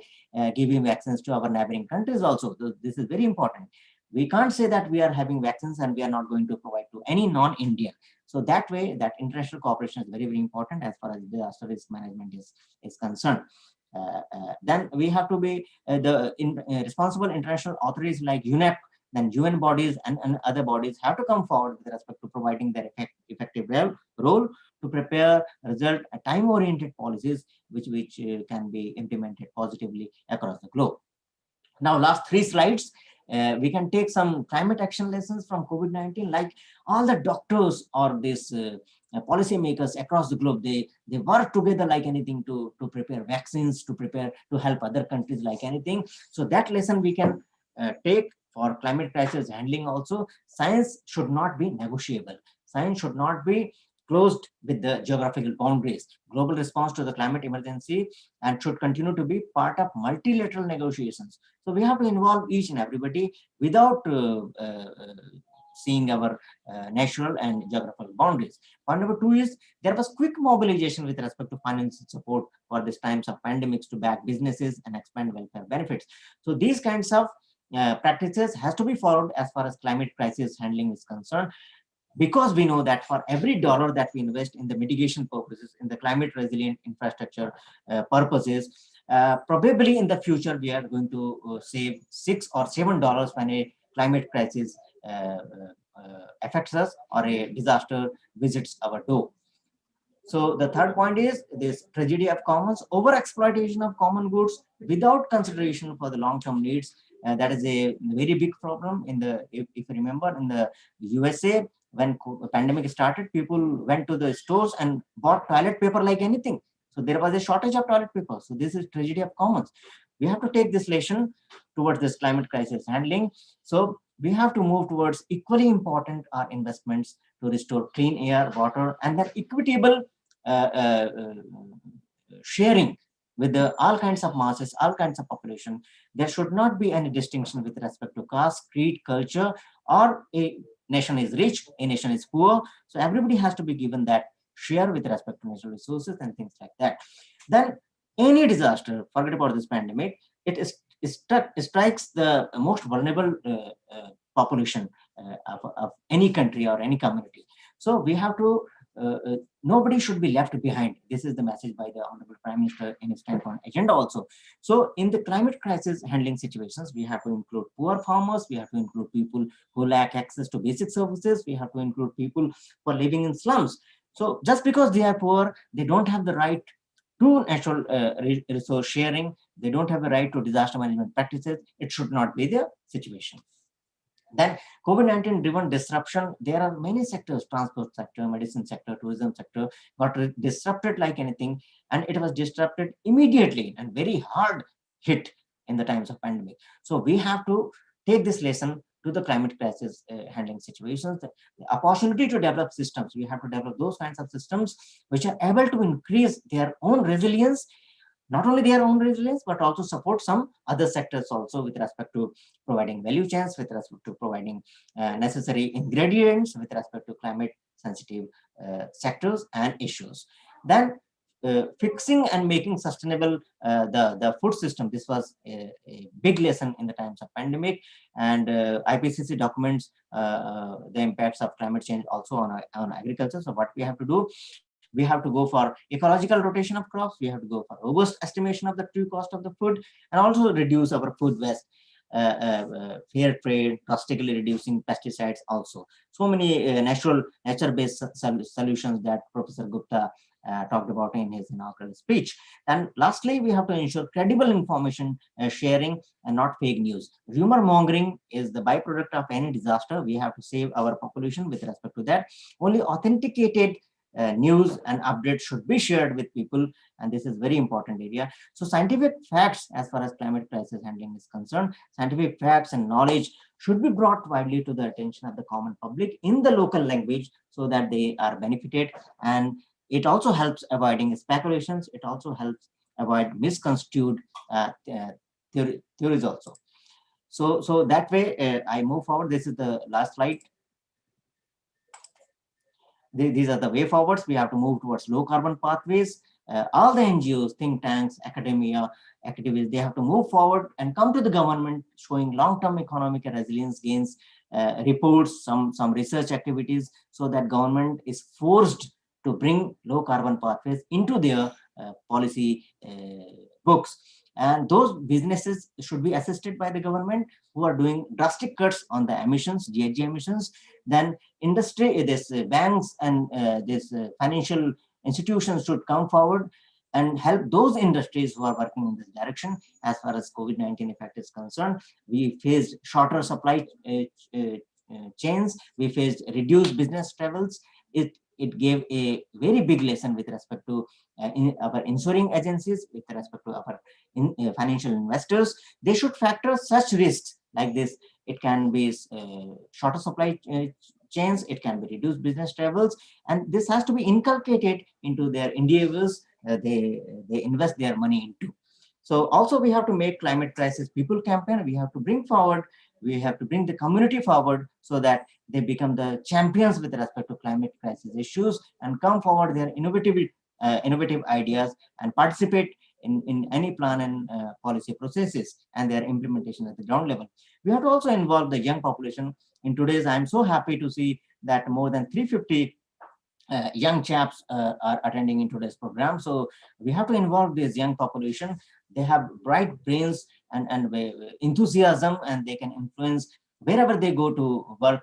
giving vaccines to our neighboring countries also. So this is very important. We can't say that we are having vaccines and we are not going to provide to any non-Indian. So that way, that international cooperation is very, very important as far as disaster risk management is concerned. Then we have to be responsible international authorities like UNEP, then UN bodies and other bodies have to come forward with respect to providing their effective role to prepare, result, time-oriented policies which can be implemented positively across the globe. Now, last 3 slides. We can take some climate action lessons from COVID-19, like all the doctors or these policymakers across the globe, they work together like anything to prepare vaccines, to help other countries like anything. So that lesson we can take for climate crisis handling also. Science should not be negotiable. Science should not be closed with the geographical boundaries. Global response to the climate emergency and should continue to be part of multilateral negotiations. So we have to involve each and everybody without seeing our natural and geographical boundaries. Point number 2 is there was quick mobilization with respect to financial support for these times of pandemics to back businesses and expand welfare benefits. So these kinds of practices has to be followed as far as climate crisis handling is concerned, because we know that for every dollar that we invest in the mitigation purposes, in the climate resilient infrastructure purposes, probably in the future we are going to save $6 or $7 when a climate crisis affects us or a disaster visits our door. So the third point is this tragedy of commons, over exploitation of common goods without consideration for the long-term needs. That is a very big problem. If you remember, in the USA, when pandemic started, people went to the stores and bought toilet paper like anything. So there was a shortage of toilet paper. So this is tragedy of commons. we have to take this lesson towards this climate crisis handling. So we have to move towards equally important are investments to restore clean air, water, and then equitable sharing with all kinds of masses, all kinds of population. There should not be any distinction with respect to caste, creed, culture, or a nation is rich, a nation is poor. So everybody has to be given that share with respect to natural resources and things like that. Then any disaster, forget about this pandemic, it strikes the most vulnerable population of any country or any community. So we have to, nobody should be left behind. This is the message by the Honorable Prime Minister in his 10-point agenda also. So in the climate crisis handling situations, we have to include poor farmers, we have to include people who lack access to basic services, we have to include people who are living in slums. So just because they are poor, they don't have the right to natural resource sharing, they don't have a right to disaster management practices. It should not be the situation. Then COVID-19 driven disruption, there are many sectors, transport sector, medicine sector, tourism sector, got disrupted like anything, and it was disrupted immediately and very hard hit in the times of pandemic. So we have to take this lesson to the climate crisis handling situations, the opportunity to develop systems. We have to develop those kinds of systems which are able to increase their own resilience, not only their own resilience, but also support some other sectors also with respect to providing value chains, with respect to providing necessary ingredients, with respect to climate sensitive sectors and issues. Then fixing and making sustainable the food system. This was a big lesson in the times of pandemic, and IPCC documents the impacts of climate change also on agriculture. So what we have to do, we have to go for ecological rotation of crops, we have to go for robust estimation of the true cost of the food, and also reduce our food waste, fair trade, drastically reducing pesticides also. So many nature-based solutions that Professor Gupta talked about in his inaugural speech. And lastly, we have to ensure credible information sharing and not fake news. Rumor mongering is the byproduct of any disaster. We have to save our population with respect to that. Only authenticated news and updates should be shared with people, and this is very important area. So scientific facts, as far as climate crisis handling is concerned, scientific facts and knowledge should be brought widely to the attention of the common public in the local language so that they are benefited, and it also helps avoiding speculations. It also helps avoid misconstrued theories also. So that way I move forward. This is the last slide. These are the way forwards. We have to move towards low carbon pathways. All the NGOs, think tanks, academia, activists, they have to move forward and come to the government showing long-term economic and resilience gains, reports, some research activities, so that government is forced to bring low carbon pathways into their policy books. And those businesses should be assisted by the government who are doing drastic cuts on the emissions, GHG emissions. Then industry, this banks and this financial institutions should come forward and help those industries who are working in this direction. As far as COVID-19 effect is concerned, we faced shorter supply chains, we faced reduced business travels. It gave a very big lesson with respect to our insuring agencies, with respect to our financial investors. They should factor such risks like this. It can be shorter supply chains, it can be reduced business travels, and this has to be inculcated into their endeavors they invest their money into. So also we have to make climate crisis people campaign. We have to bring forward, we have to bring the community forward so that they become the champions with respect to climate crisis issues and come forward their innovative ideas and participate in any plan and policy processes and their implementation at the ground level. We have to also involve the young population. In today's, I'm so happy to see that more than 350 young chaps are attending in today's program. So we have to involve this young population. They have bright brains and enthusiasm, and they can influence wherever they go to work.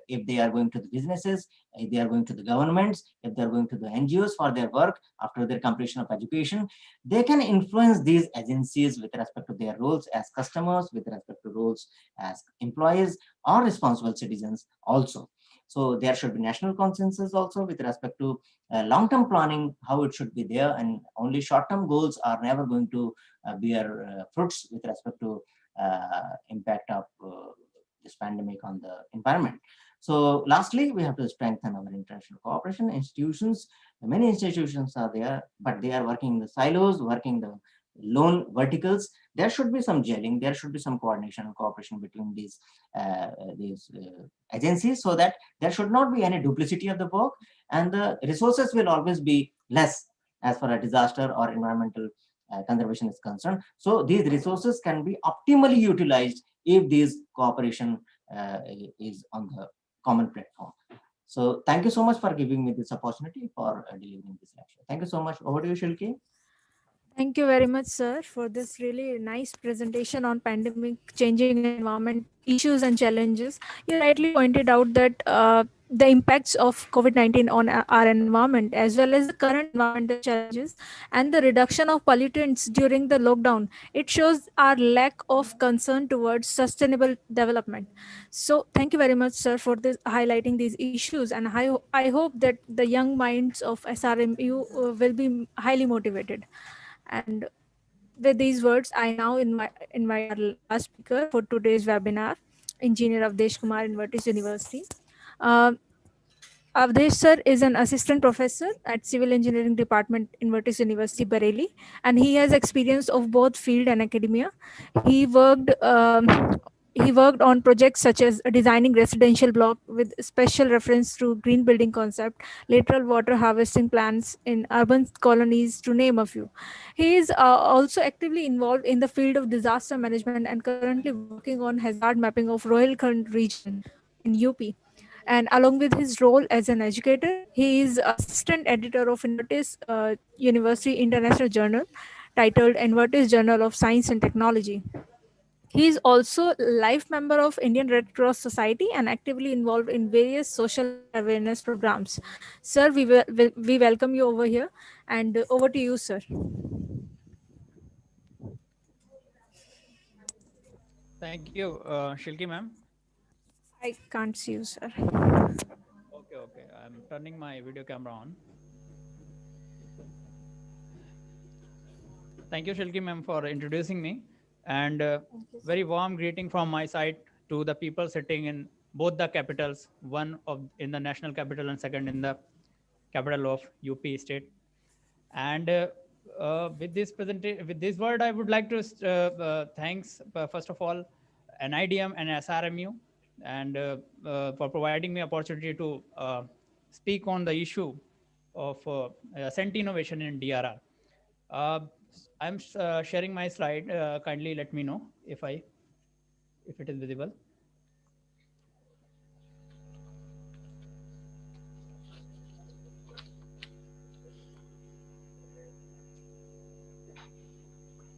If they are going to the businesses, if they are going to the governments, if they're going to the NGOs for their work after their completion of education, they can influence these agencies with respect to their roles as customers, with respect to roles as employees or responsible citizens also. So there should be national consensus also with respect to long-term planning, how it should be there, and only short-term goals are never going to bear fruits with respect to impact of this pandemic on the environment. So lastly, we have to strengthen our international cooperation. Institutions, many institutions are there, but they are working in the silos, working the lone verticals. There should be some gelling, there should be some coordination and cooperation between these agencies, so that there should not be any duplicity of the work, and the resources will always be less as far as disaster or environmental conservation is concerned. So these resources can be optimally utilized if this cooperation is on the common platform. So thank you so much for giving me this opportunity for delivering this lecture. Thank you so much. Over to you, Shilki. Thank you very much, sir, for this really nice presentation on pandemic, changing environment issues and challenges. You rightly pointed out that the impacts of COVID-19 on our environment, as well as the current environmental challenges and the reduction of pollutants during the lockdown, it shows our lack of concern towards sustainable development. So thank you very much, sir, for this highlighting these issues. And I hope that the young minds of SRMU will be highly motivated. And with these words, I now invite our last speaker for today's webinar, Engineer Avdesh Kumar, Invertis University. Uh, Avdesh sir is an assistant professor at Civil Engineering Department, Invertis University, Bareilly, and he has experience of both field and academia. He worked he worked on projects such as designing residential block with special reference to green building concept, lateral water harvesting plants in urban colonies, to name a few. He is also actively involved in the field of disaster management and currently working on hazard mapping of Rohilkhand region in UP. And along with his role as an educator, he is assistant editor of Invertis University International Journal, titled Invertis Journal of Science and Technology. He is also life member of Indian Red Cross Society and actively involved in various social awareness programs. Sir, we welcome you over here, and over to you, sir. Thank you, Shilki ma'am. I can't see you, sir. Okay. I'm turning my video camera on. Thank you, Shilki ma'am, for introducing me. And very warm greeting from my side to the people sitting in both the capitals, one in the national capital and second in the capital of UP state. And with this word, I would like to thanks first of all NIDM and SRMU, and for providing me opportunity to speak on the issue of ascent innovation in DRR. I'm sharing my slide. Kindly let me know if it is visible.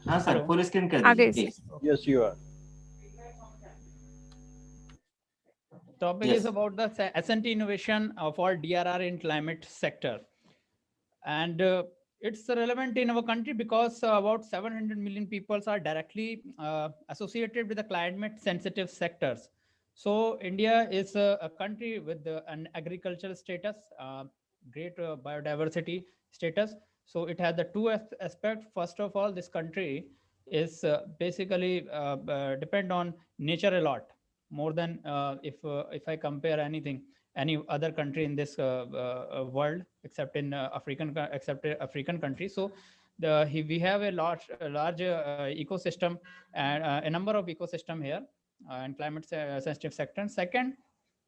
हाँ sir, Hello. full screen कर आगे दीजिए, से। please. Yes, you are. Topic Yes. is about the ascent innovation for DRR in climate sector. And it's relevant in our country because about 700 million people are directly associated with the climate sensitive sectors. So India is a country with an agricultural status, great biodiversity status. So it has the two aspects. First of all, this country is basically depend on nature a lot, more than if I compare any other country in this world, except in African countries. So we have a large ecosystem and a number of ecosystem here and climate sensitive sector. Second,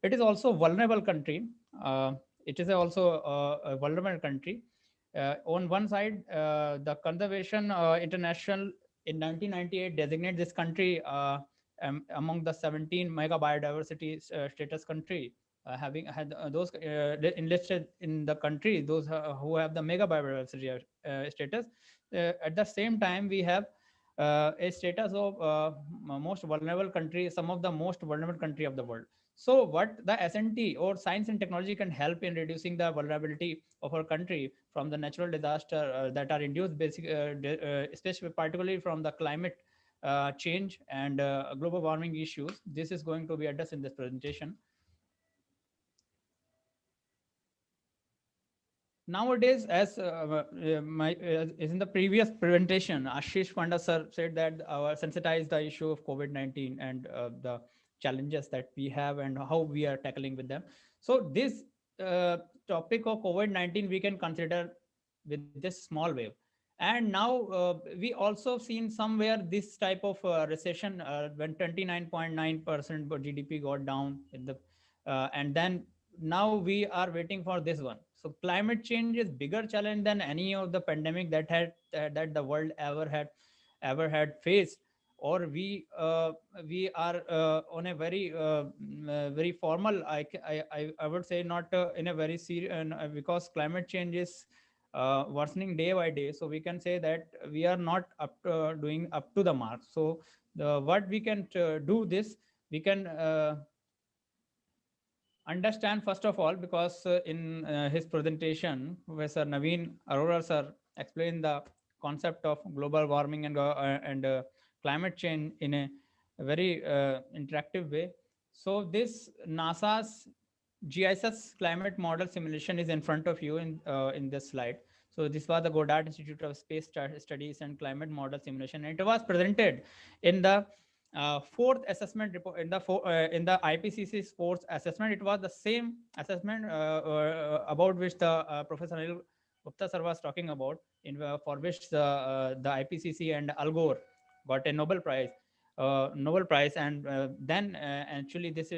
it is also vulnerable country. It is also a vulnerable country. On one side, the Conservation International in 1998 designate this country among the 17 mega biodiversity status country, having had those enlisted in the country, those who have the mega biodiversity status. At the same time, we have a status of most vulnerable country, some of the most vulnerable country of the world. So what the SNT or science and technology can help in reducing the vulnerability of our country from the natural disaster that are induced, especially particularly from the climate change and global warming issues. This is going to be addressed in this presentation. nowadays, as is in the previous presentation, Ashish Panda sir said that our sensitize the issue of COVID-19 and the challenges that we have and how we are tackling with them. So this topic of COVID-19 we can consider with this small wave. And now we also seen somewhere this type of recession when 29.9% GDP got down in the and then now we are waiting for this one. So climate change is bigger challenge than any of the pandemic that the world ever had faced. Or we are on a very very formal, I would say, not in a very serious, because climate change is worsening day by day, so we can say that we are not doing up to the mark. So what we can do this, we can understand first of all, because in his presentation, Professor Naveen Arora sir explained the concept of global warming and climate change in a very interactive way. So this NASA's GISS climate model simulation is in front of you in this slide. So this was the Goddard Institute of Space Studies and Climate Model Simulation. And it was presented in the fourth assessment report in the IPCC's fourth assessment. It was the same assessment about which the Professor Anil Gupta sir was talking about, for which the IPCC and Al Gore got a Nobel Prize, and then actually this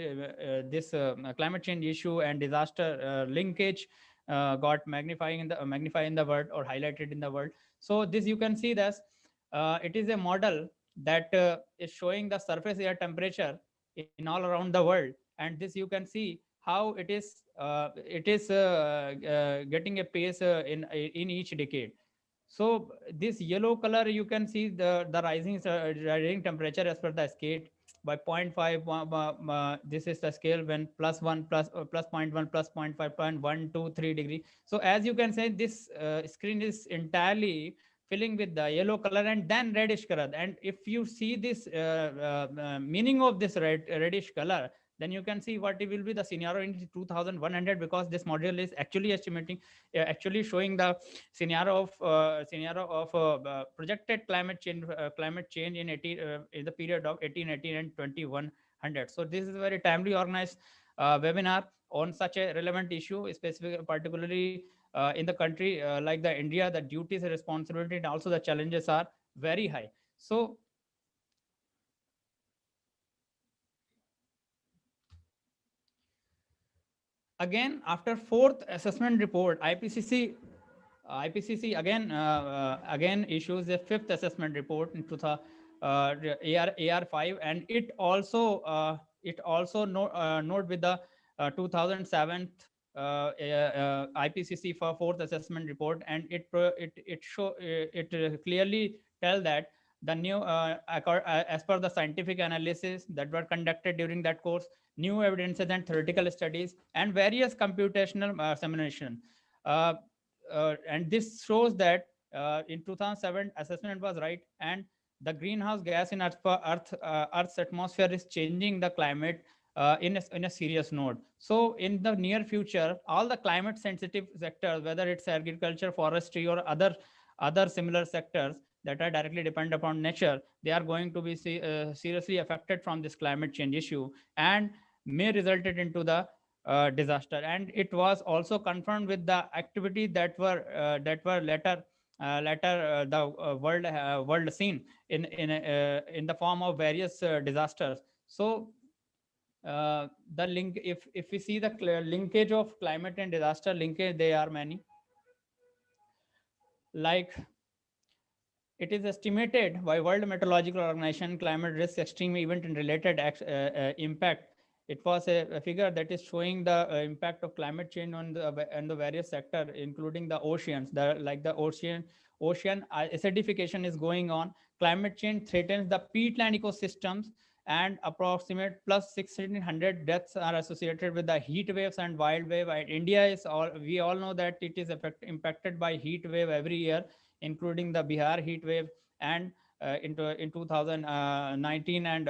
climate change issue and disaster linkage got magnifying in the world, or highlighted in the world. So this you can see that it is a model that is showing the surface air temperature in all around the world, and this you can see how it is getting a pace in each decade. So this yellow color, you can see the rising temperature as per the scale by zero point 0.5. This is the scale when plus 1 plus 0.1 plus 0.5 0.1 2 3 degree. So as you can say, this screen is entirely filling with the yellow color and then reddish color. And if you see this meaning of this reddish color, then you can see what it will be the scenario in 2100, because this model is actually estimating, actually showing the scenario of projected climate change in the period of 1880 and 2100. So this is a very timely organized webinar on such a relevant issue, specifically particularly in the country like the India. The duties and responsibility and also the challenges are very high. So again, after fourth assessment report, IPCC again issues a fifth assessment report into the AR5, and it also note with the 2007 IPCC for fourth assessment report, and it clearly tell that the new as per the scientific analysis that were conducted during that course, new evidences and theoretical studies, and various computational simulation. And this shows that in 2007 assessment was right, and the greenhouse gas in Earth's atmosphere is changing the climate in a serious note. So in the near future, all the climate sensitive sectors, whether it's agriculture, forestry, or other similar sectors that are directly dependent upon nature, they are going to be seriously affected from this climate change issue, and may result it into the disaster. And it was also confirmed with the activity that were later the world seen in the form of various disasters. So the link, if we see the linkage of climate and disaster linkage, there are many. Like, it is estimated by World Meteorological Organization climate risk extreme event and related impact. It was a figure that is showing the impact of climate change on the various sector, including the oceans. The ocean acidification is going on. Climate change threatens the peatland ecosystems, and approximate plus 1600 deaths are associated with the heat waves and wild wave. And India is we all know that it is impacted by heat wave every year, including the Bihar heat wave, and in 2019, and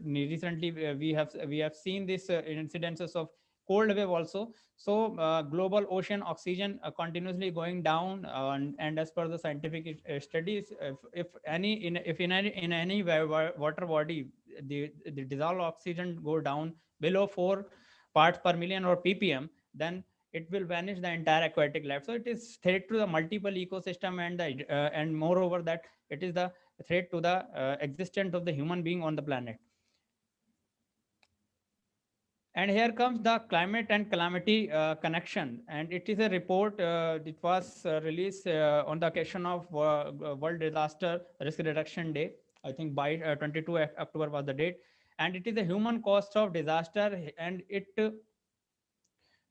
recently we have seen this incidences of cold wave also. So global ocean oxygen continuously going down, and as per the scientific studies, if in any water body the dissolved oxygen go down below 4 parts per million or ppm, then it will vanish the entire aquatic life. So it is threat to the multiple ecosystem, and moreover that it is the threat to the existence of the human being on the planet. And here comes the climate and calamity connection. And it is a report that was released on the occasion of World Disaster Risk Reduction Day. I think by 22 October was the date. And it is a human cost of disaster. And it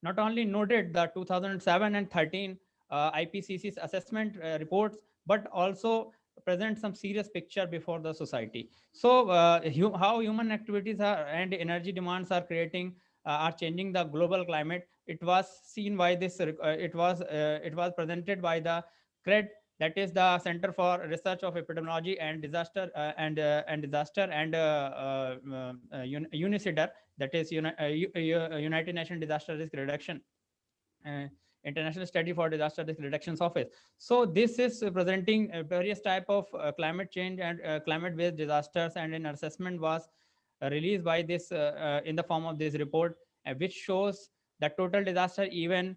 not only noted the 2007 and 13 IPCC's assessment reports, but also present some serious picture before the society. So how human activities are and energy demands are creating are changing the global climate. It was seen by this. It was presented by the CRED, that is the Center for Research of Epidemiology and Disaster UNICIDR, that is United Nations Disaster Risk Reduction. International Study for Disaster Risk Reductions Office. So this is presenting various type of climate change and climate-based disasters, and an assessment was released by this in the form of this report, which shows the total disaster even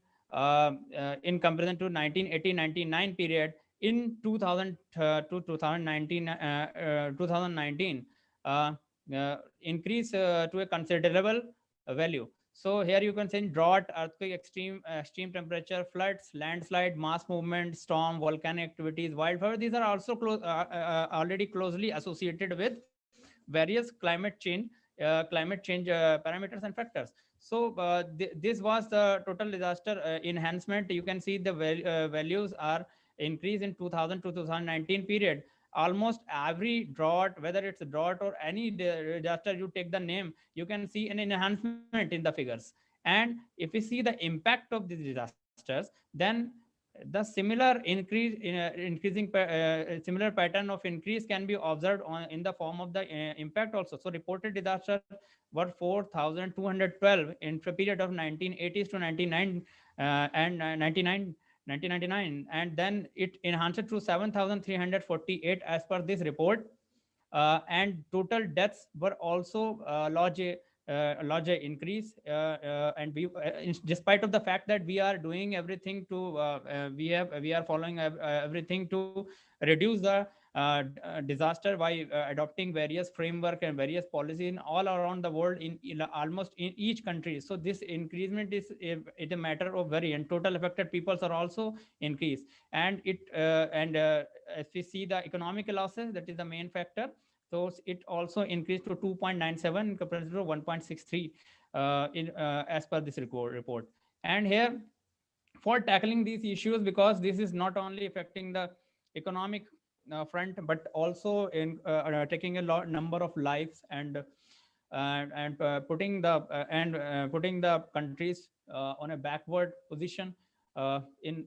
in comparison to 1980-99 period in 2000 to 2019 increase to a considerable value. So here you can see drought, earthquake, extreme temperature, floods, landslide, mass movement, storm, volcanic activities, wildfire. These are also already closely associated with various climate change parameters and factors. So this was the total disaster enhancement. You can see the values are increased in 2000 to 2019 period. Almost every drought, whether it's a drought or any disaster, you take the name, you can see an enhancement in the figures. And if we see the impact of these disasters, then the similar increase in similar pattern of increase can be observed in the form of the impact also. So reported disaster were 4,212 in the period of 1980s to 99 and 1999, and then it enhanced to 7,348 as per this report. And total deaths were also large increase, and despite of the fact that we are doing everything to we are following everything to reduce the disaster by adopting various framework and various policies in all around the world, in almost in each country. So this increasement is a matter of very, and total affected peoples are also increased. And as we see the economic losses, that is the main factor. So it also increased to 2.97 in comparison to 1.63 as per this report. And here, for tackling these issues, because this is not only affecting the economic front, but also in taking a number of lives, and putting the countries on a backward position in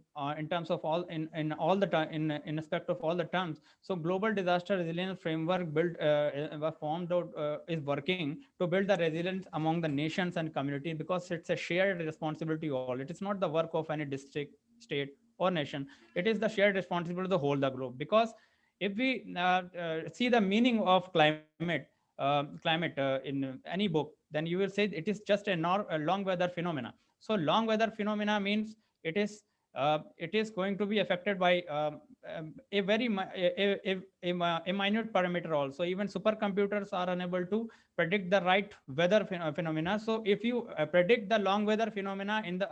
terms of all in all the time in respect of all the terms. So global disaster resilience framework built formed out is working to build the resilience among the nations and communities, because it's a shared responsibility all. It is not the work of any district, state or nation. It is the shared responsibility of the whole the globe. Because if we see the meaning of climate in any book, then you will say it is just a long weather phenomena. So long weather phenomena means it is going to be affected by a very minute parameter also. Even supercomputers are unable to predict the right weather phenomena. So if you predict the long weather phenomena in the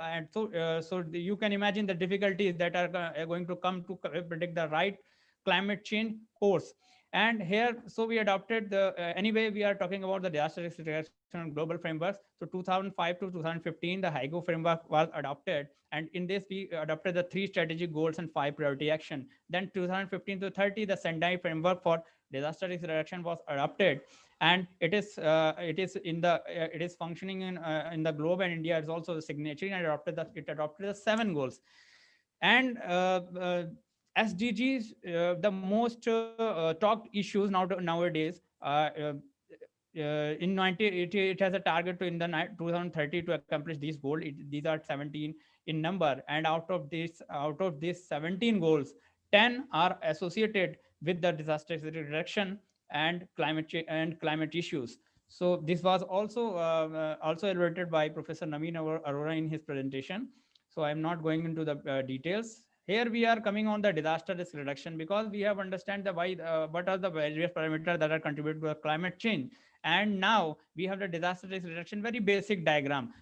so you can imagine the difficulties that are going to come to predict the right climate change course. And here, so we adopted the anyway, we are talking about the disaster risk reduction global frameworks. So 2005 to 2015, the HYGO framework was adopted. And in this, we adopted the 3 strategic goals and 5 priority action. Then 2015 to 30, the Sendai framework for disaster risk reduction was adopted. And it is functioning in the globe, and India is also the signatory, and it adopted the 7 goals. And SDGs, the most talked issues nowadays, in 90, it has a target to in the 2030 to accomplish these goals. These are 17 in number, and out of these 17 goals, 10 are associated with the disaster reduction and climate issues. So this was also elaborated by Professor Naveen Arora in his presentation. So I'm not going into the details. Here we are coming on the disaster risk reduction, because we have understand the why what are the various parameters that are contributing to the climate change. And now we have the disaster risk reduction, very basic diagram.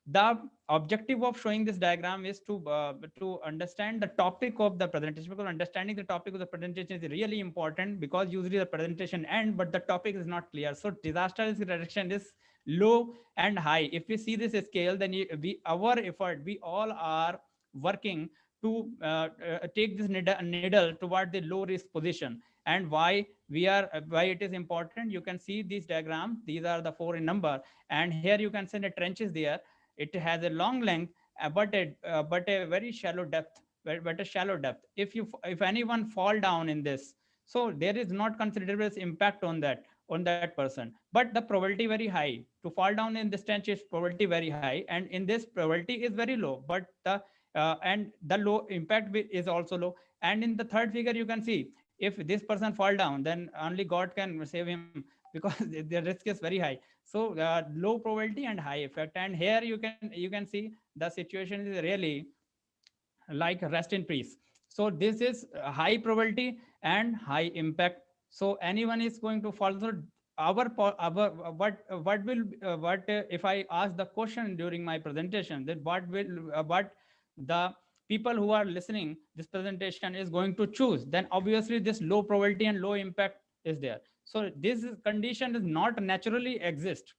The objective of showing this diagram is to understand the topic of the presentation, because understanding the topic of the presentation is really important, because usually the presentation end but the topic is not clear. So disaster risk reduction is low and high. If we see this scale, then our effort, we all are working to take this needle toward the low risk position. And why it is important, you can see this diagram. These are the 4 in number, and here you can see the trenches there. It has a long length, but a very shallow depth, but a shallow depth. If anyone fall down in this, so there is not considerable impact on that person, but the probability very high to fall down in this trench is probability very high, and in this probability is very low, but the low impact is also low. And in the third figure you can see, if this person fall down, then only God can save him, because the risk is very high. So low probability and high effect. And here you can see the situation is really like rest in peace. So this is high probability and high impact. So anyone is going to fall. So what if I ask the question during my presentation, that what the people who are listening this presentation is going to choose, then obviously this low probability and low impact is there. So this condition does not naturally exist.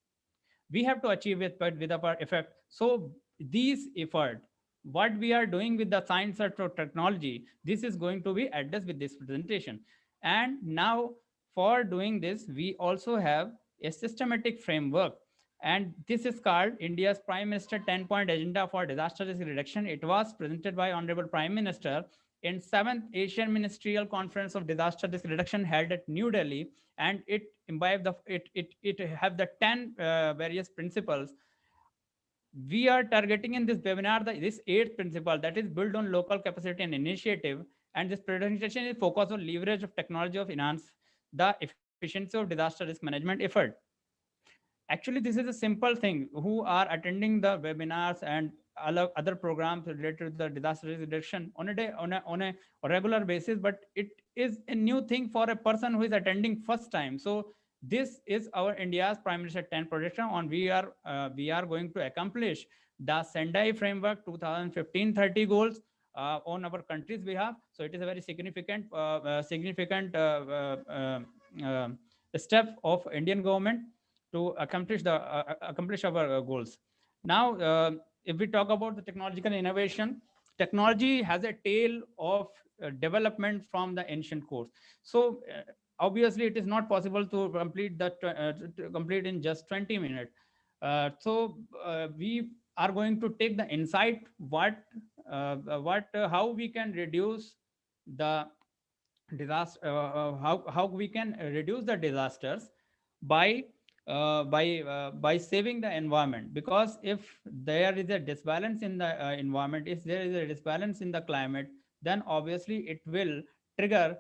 We have to achieve it, but with our effort. So these effort, what we are doing with the science or technology, this is going to be addressed with this presentation. And now for doing this, we also have a systematic framework, and this is called India's Prime Minister 10-point agenda for disaster risk reduction. It was presented by Honorable Prime Minister in 7th Asian Ministerial Conference of Disaster Risk Reduction held at New Delhi, and it imbibed it have the 10 various principles. We are targeting in this webinar this 8th principle, that is build on local capacity and initiative. And this presentation is focused on leverage of technology of enhance the efficiency of disaster risk management effort. Actually, this is a simple thing. Who are attending the webinars and other programs related to the disaster risk reduction on a regular basis, but it is a new thing for a person who is attending first time. So this is our India's Prime Minister 10 projection on we are going to accomplish the Sendai Framework 2015-30 goals on our country's behalf. So it is a very significant step of Indian government to accomplish our goals. Now, if we talk about the technological innovation, technology has a tail of development from the ancient course. So obviously, it is not possible to complete in just 20 minutes. So we are going to take the insight how we can reduce the disaster, how we can reduce the disasters by saving the environment. Because if there is a disbalance in the environment, if there is a disbalance in the climate, then obviously it will trigger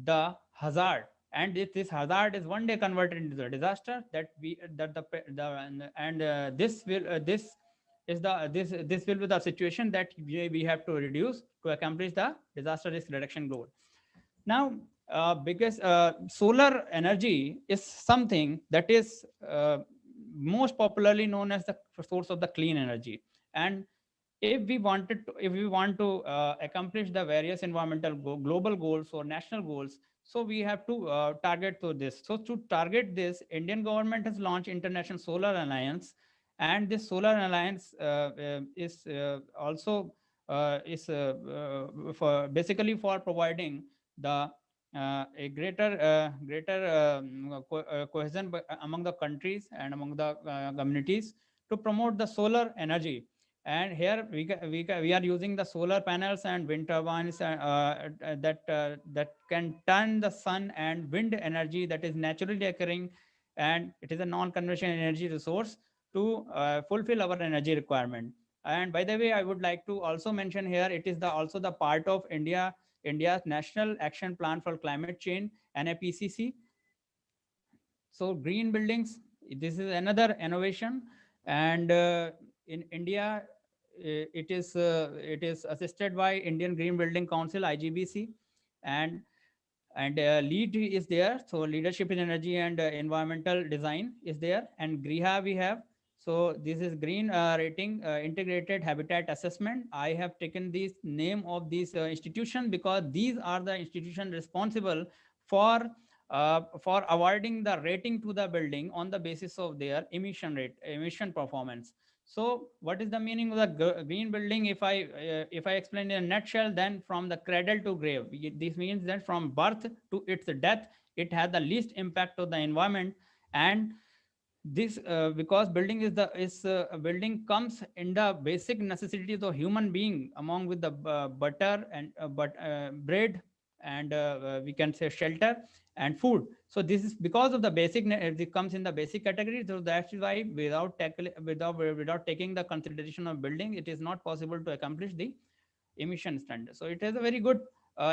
the hazard. And if this hazard is one day converted into a disaster, this will be the situation that we have to reduce to accomplish the disaster risk reduction goal. Now, because solar energy is something that is most popularly known as the source of the clean energy. And if we want to accomplish the various environmental global goals or national goals, so we have to target to this. So to target this, Indian government has launched International Solar Alliance, and this Solar Alliance is also for basically for providing the a greater cohesion among the countries and among the communities to promote the solar energy. And here we are using the solar panels and wind turbines that can turn the sun and wind energy that is naturally occurring and it is a non-conventional energy resource to fulfill our energy requirement. And by the way, I would like to also mention here, it is also the part of India's National Action Plan for Climate Change, NAPCC. So green buildings, this is another innovation, and in India, it is assisted by Indian Green Building Council (IGBC), and lead is there. So leadership in energy and environmental design is there, and GRIHA we have. So this is green rating integrated habitat assessment. I have taken this name of these institution because these are the institution responsible for awarding the rating to the building on the basis of their emission performance. So what is the meaning of the green building? If I explain in a nutshell, then from the cradle to grave, this means that from birth to its death, it has the least impact of the environment. And this because building is building comes in the basic necessities of human being, among with the butter and bread, and we can say shelter and food. So this is because of the basic it comes in the basic category. So that's why without taking the consideration of building, it is not possible to accomplish the emission standard. So it has a very good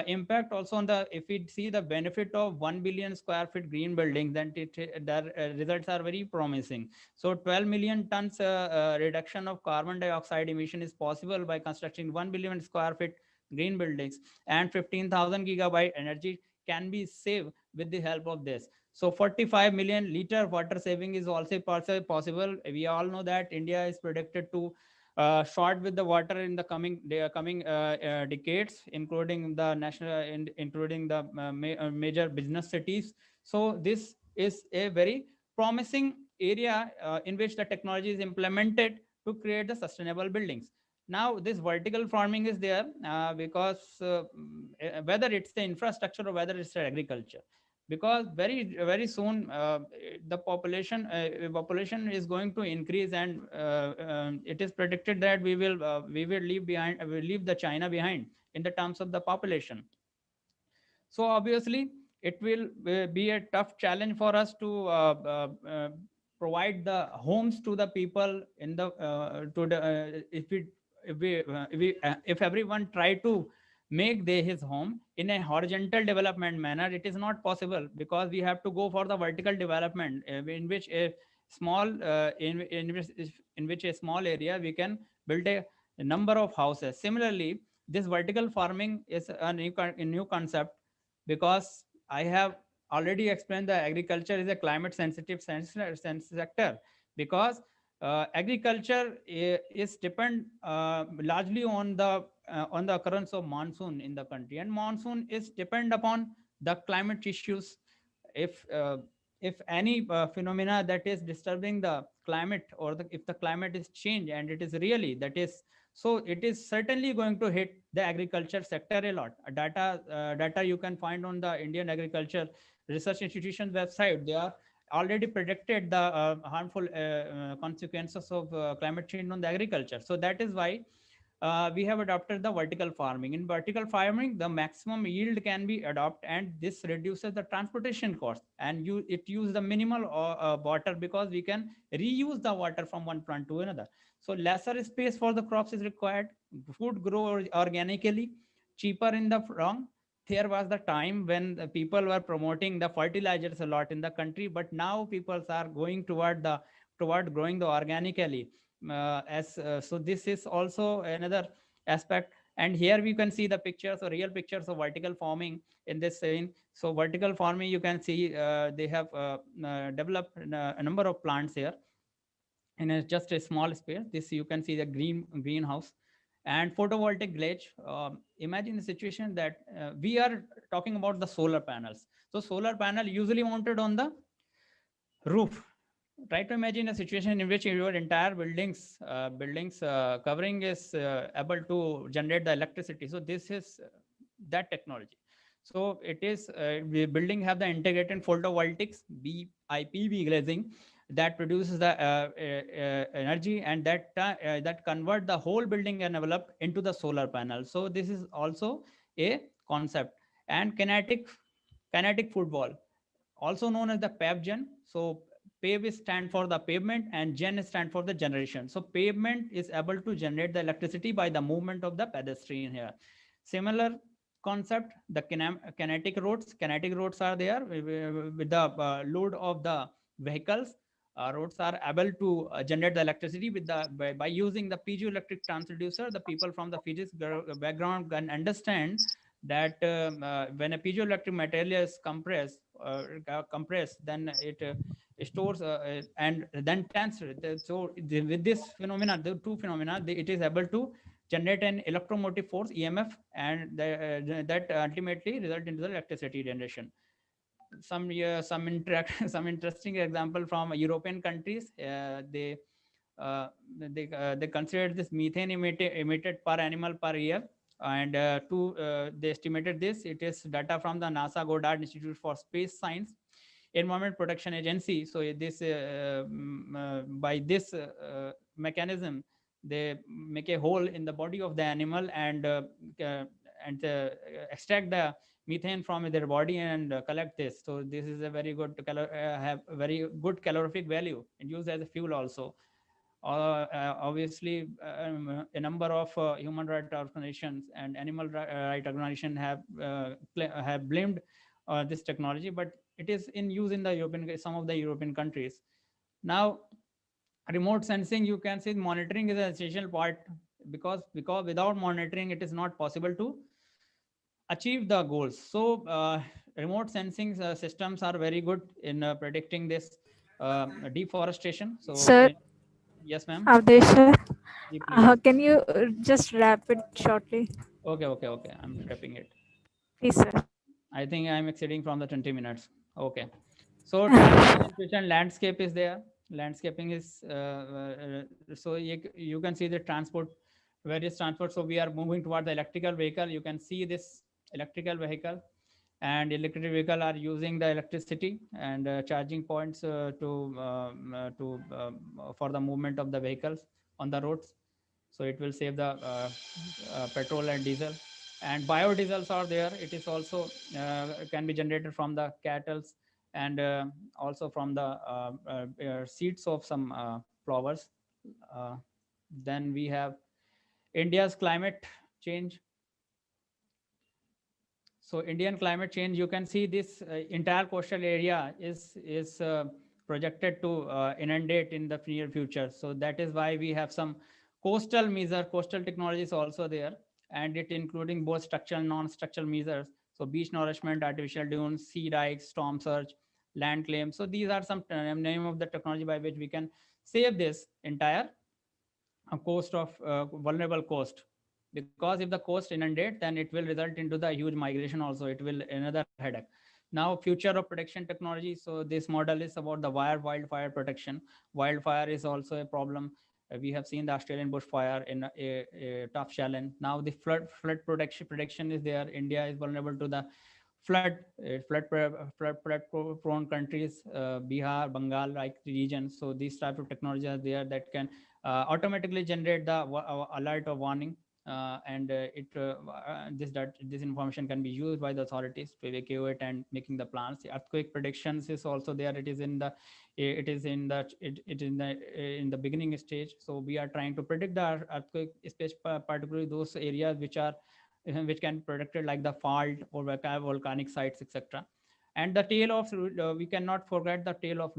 impact also on the, if we see the benefit of 1 billion square feet green buildings, then the results are very promising. So 12 million tons reduction of carbon dioxide emission is possible by constructing 1 billion square feet green buildings, and 15,000 gigabyte energy can be saved with the help of this. So 45 million liter water saving is also possible. We all know that India is predicted to short with the water in the coming decades, including the including the major business cities. So this is a very promising area in which the technology is implemented to create the sustainable buildings. Now this vertical farming is there because whether it's the infrastructure or whether it's the agriculture, because very soon the population is going to increase, and it is predicted that we will leave the China behind in the terms of the population. So obviously it will be a tough challenge for us to provide the homes to the people in the if everyone try to make his home in a horizontal development manner, it is not possible, because we have to go for the vertical development in which a small in which a small area we can build a number of houses. Similarly, this vertical farming is a new concept, because I have already explained that agriculture is a climate sensitive sector, because agriculture is depend largely on the occurrence of monsoon in the country, and monsoon is depend upon the climate issues. If any phenomena that is disturbing the climate, or if the climate is changed, and it is really that is, so it is certainly going to hit the agriculture sector a lot. Data you can find on the Indian Agriculture Research Institution website. They are already predicted the harmful consequences of climate change on the agriculture. So that is why we have adopted the vertical farming. In vertical farming, the maximum yield can be adopted, and this reduces the transportation cost, and it uses the minimal water, because we can reuse the water from one plant to another. So lesser space for the crops is required. Food grow organically, cheaper in the long. There was the time when the people were promoting the fertilizers a lot in the country, but now people are going toward growing the organically. So this is also another aspect. And here we can see the pictures, or real pictures of vertical farming in this scene. So vertical farming, you can see they have developed a number of plants here in just a small space. This you can see the greenhouse and photovoltaic glazed. Imagine the situation that we are talking about the solar panels. So solar panel usually mounted on the roof. Try to imagine a situation in which your entire buildings covering is able to generate the electricity. So this is that technology. So it is the building have the integrated photovoltaics, BIPV glazing, that produces the energy, and that convert the whole building envelope into the solar panel. So this is also a concept. And kinetic football, also known as the PEBGEN. So PAVE stand for the pavement and gen stand for the generation. So pavement is able to generate the electricity by the movement of the pedestrian here. Similar concept, the kinetic roads. Kinetic roads are there with the load of the vehicles. Roads are able to generate the electricity with the by using the piezoelectric transducer. The people from the physics background can understand that when a piezoelectric material is compressed, then it stores and then transfer. So with this phenomena, the two phenomena, it is able to generate an electromotive force EMF, and that ultimately result into the electricity generation. Some some interesting example from European countries. They considered this methane emitted per animal per year, and they estimated this. It is data from the NASA Goddard Institute for Space Science Environment Protection Agency. So this by this mechanism, they make a hole in the body of the animal and extract the methane from their body and collect this. So this is a very good have very good calorific value and used as a fuel also. Obviously, a number of human rights organizations and animal rights organizations have blamed this technology, but it is in use in the some of the European countries. Now, remote sensing, you can say monitoring is an essential part, because without monitoring, it is not possible to achieve the goals. So remote sensing systems are very good in predicting this deforestation. So Sir, yes, ma'am. Avdesh, sir, Please. can you just wrap it shortly? Okay. I'm wrapping it. Please, sir. I think I'm exceeding from the 20 minutes. Okay. So transport situation landscape is there. Landscaping is so you can see the transport, various transport. So we are moving toward the electrical vehicle. You can see this electrical vehicle, and electric vehicle are using the electricity and charging points for the movement of the vehicles on the roads. So it will save the petrol and diesel. And biodiesels are there. It is also can be generated from the cattle, and also from the seeds of some flowers. uh, then we have India's climate change. So Indian climate change, you can see this entire coastal area is projected to inundate in the near future. So that is why we have some coastal technologies also there, and it including both structural and non-structural measures. So beach nourishment, artificial dunes, sea dikes, storm surge, land claim. So these are some name of the technology by which we can save this entire coast of vulnerable coast. Because if the coast inundate, then it will result into the huge migration also. It will another headache. Now, future of protection technology. So this model is about the wildfire protection. Wildfire is also a problem. We have seen the Australian bushfire in a tough challenge. Now the flood protection is there. India is vulnerable to the flood prone countries, Bihar, Bengal like regions. So these type of technologies are there that can automatically generate the alert or warning, and this information can be used by the authorities to evacuate and making the plans. The earthquake predictions is also there. It is in the beginning stage. So we are trying to predict the earthquake, especially particularly those areas which can be predicted, like the fault or volcanic sites, etc. And the tail of we cannot forget the tail of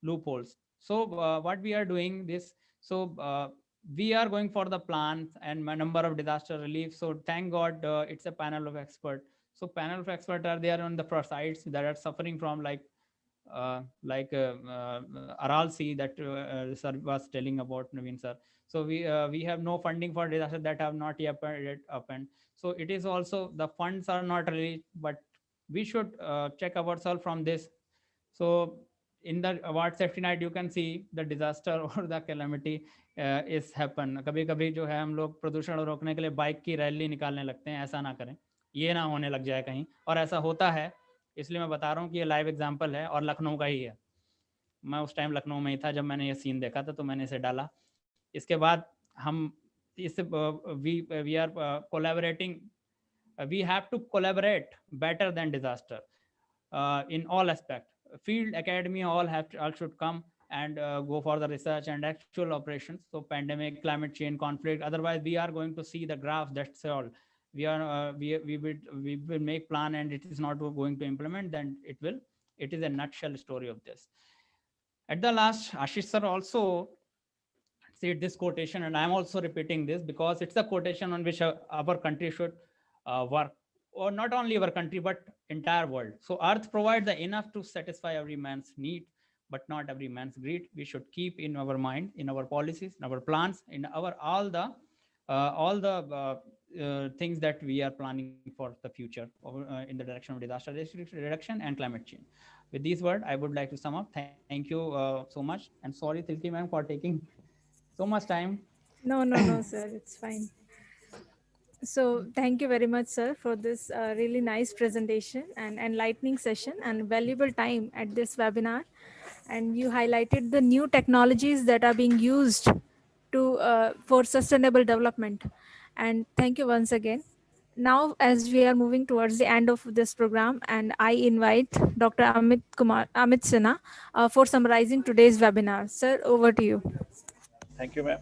loopholes. So what we are doing this, so we are going for the plans and a number of disaster relief. So thank God it's a panel of experts. So panel of experts are there on the first sites that are suffering from Aral Sea that sir was telling about, Naveen sir. So we have no funding for disaster that have not yet happened. So it is also the funds are not released, but we should check ourselves from this. So in the award safety night, you can see the disaster or the calamity is happen. कभी कभी जो है हम लोग प्रदूषण रोकने के लिए बाइक की रैली निकालने लगते हैं. ऐसा ना करें, ये ना होने लग जाए कहीं. और ऐसा होता है, इसलिए मैं बता रहा हूँ कि ये लाइव एग्जांपल है और लखनऊ का ही है. मैं उस टाइम लखनऊ में ही था जब मैंने ये सीन देखा था, तो मैंने इसे डाला. इसके बाद हम इस we are collaborating. We have to collaborate better then disaster in all aspect. field, academy, all should come and go for the research and actual operations. So pandemic, climate change, conflict. Otherwise, we are going to see the graph. That's all. We will make plan and it is not going to implement. Then it is a nutshell story of this. At the last, Ashish sir also said this quotation, and I'm also repeating this because it's a quotation on which our country should work, or not only our country but entire world. So earth provides the enough to satisfy every man's need, but not every man's greed. We should keep in our mind, in our policies, in our plans, in our all the things that we are planning for the future in the direction of disaster reduction and climate change. With these words, I would like to sum up. Thank you so much, and sorry Tilki ma'am for taking so much time. No, no, no, sir. It's fine. So thank you very much, sir, for this really nice presentation and enlightening session and valuable time at this webinar. And you highlighted the new technologies that are being used to for sustainable development. And thank you once again. Now, as we are moving towards the end of this program, and I invite Dr. Amit Sinha for summarizing today's webinar. Sir, over to you. Thank you, ma'am.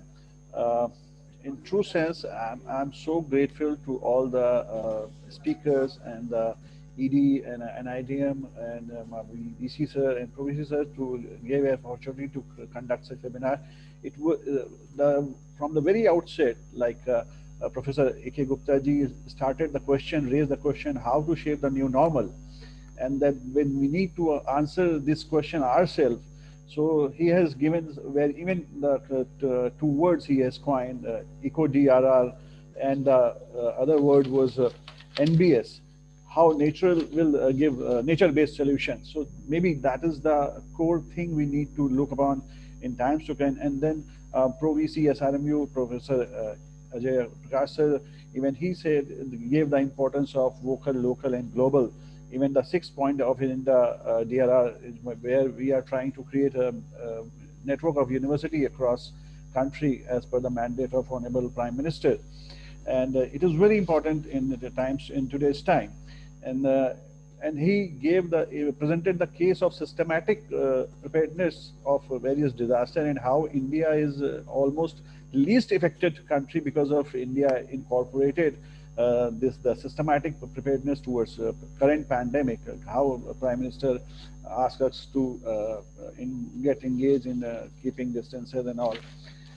In true sense, I'm so grateful to all the speakers and the ED and NIDM and my DC sir and Provisy sir to give an opportunity to conduct such webinar. It was from the very outset, like Professor A.K. Gupta ji started the question, raised the question, how to shape the new normal, and that when we need to answer this question ourselves. So he has given where even the two words he has coined, eco-DRR, and the other word was NBS, how nature will give nature-based solutions. So maybe that is the core thing we need to look upon in times to come. And then Pro-VC SRMU, Professor Ajay Prakash sir, even he said, gave the importance of vocal, local, and global. Even the 6th point of it in the DRR is where we are trying to create a network of university across country as per the mandate of Honorable Prime Minister. And it is very important in the times, in today's time. And he presented the case of systematic preparedness of various disasters and how India is almost least affected country because of India incorporated the systematic preparedness towards current pandemic, how Prime Minister asked us to get engaged in keeping distances and all.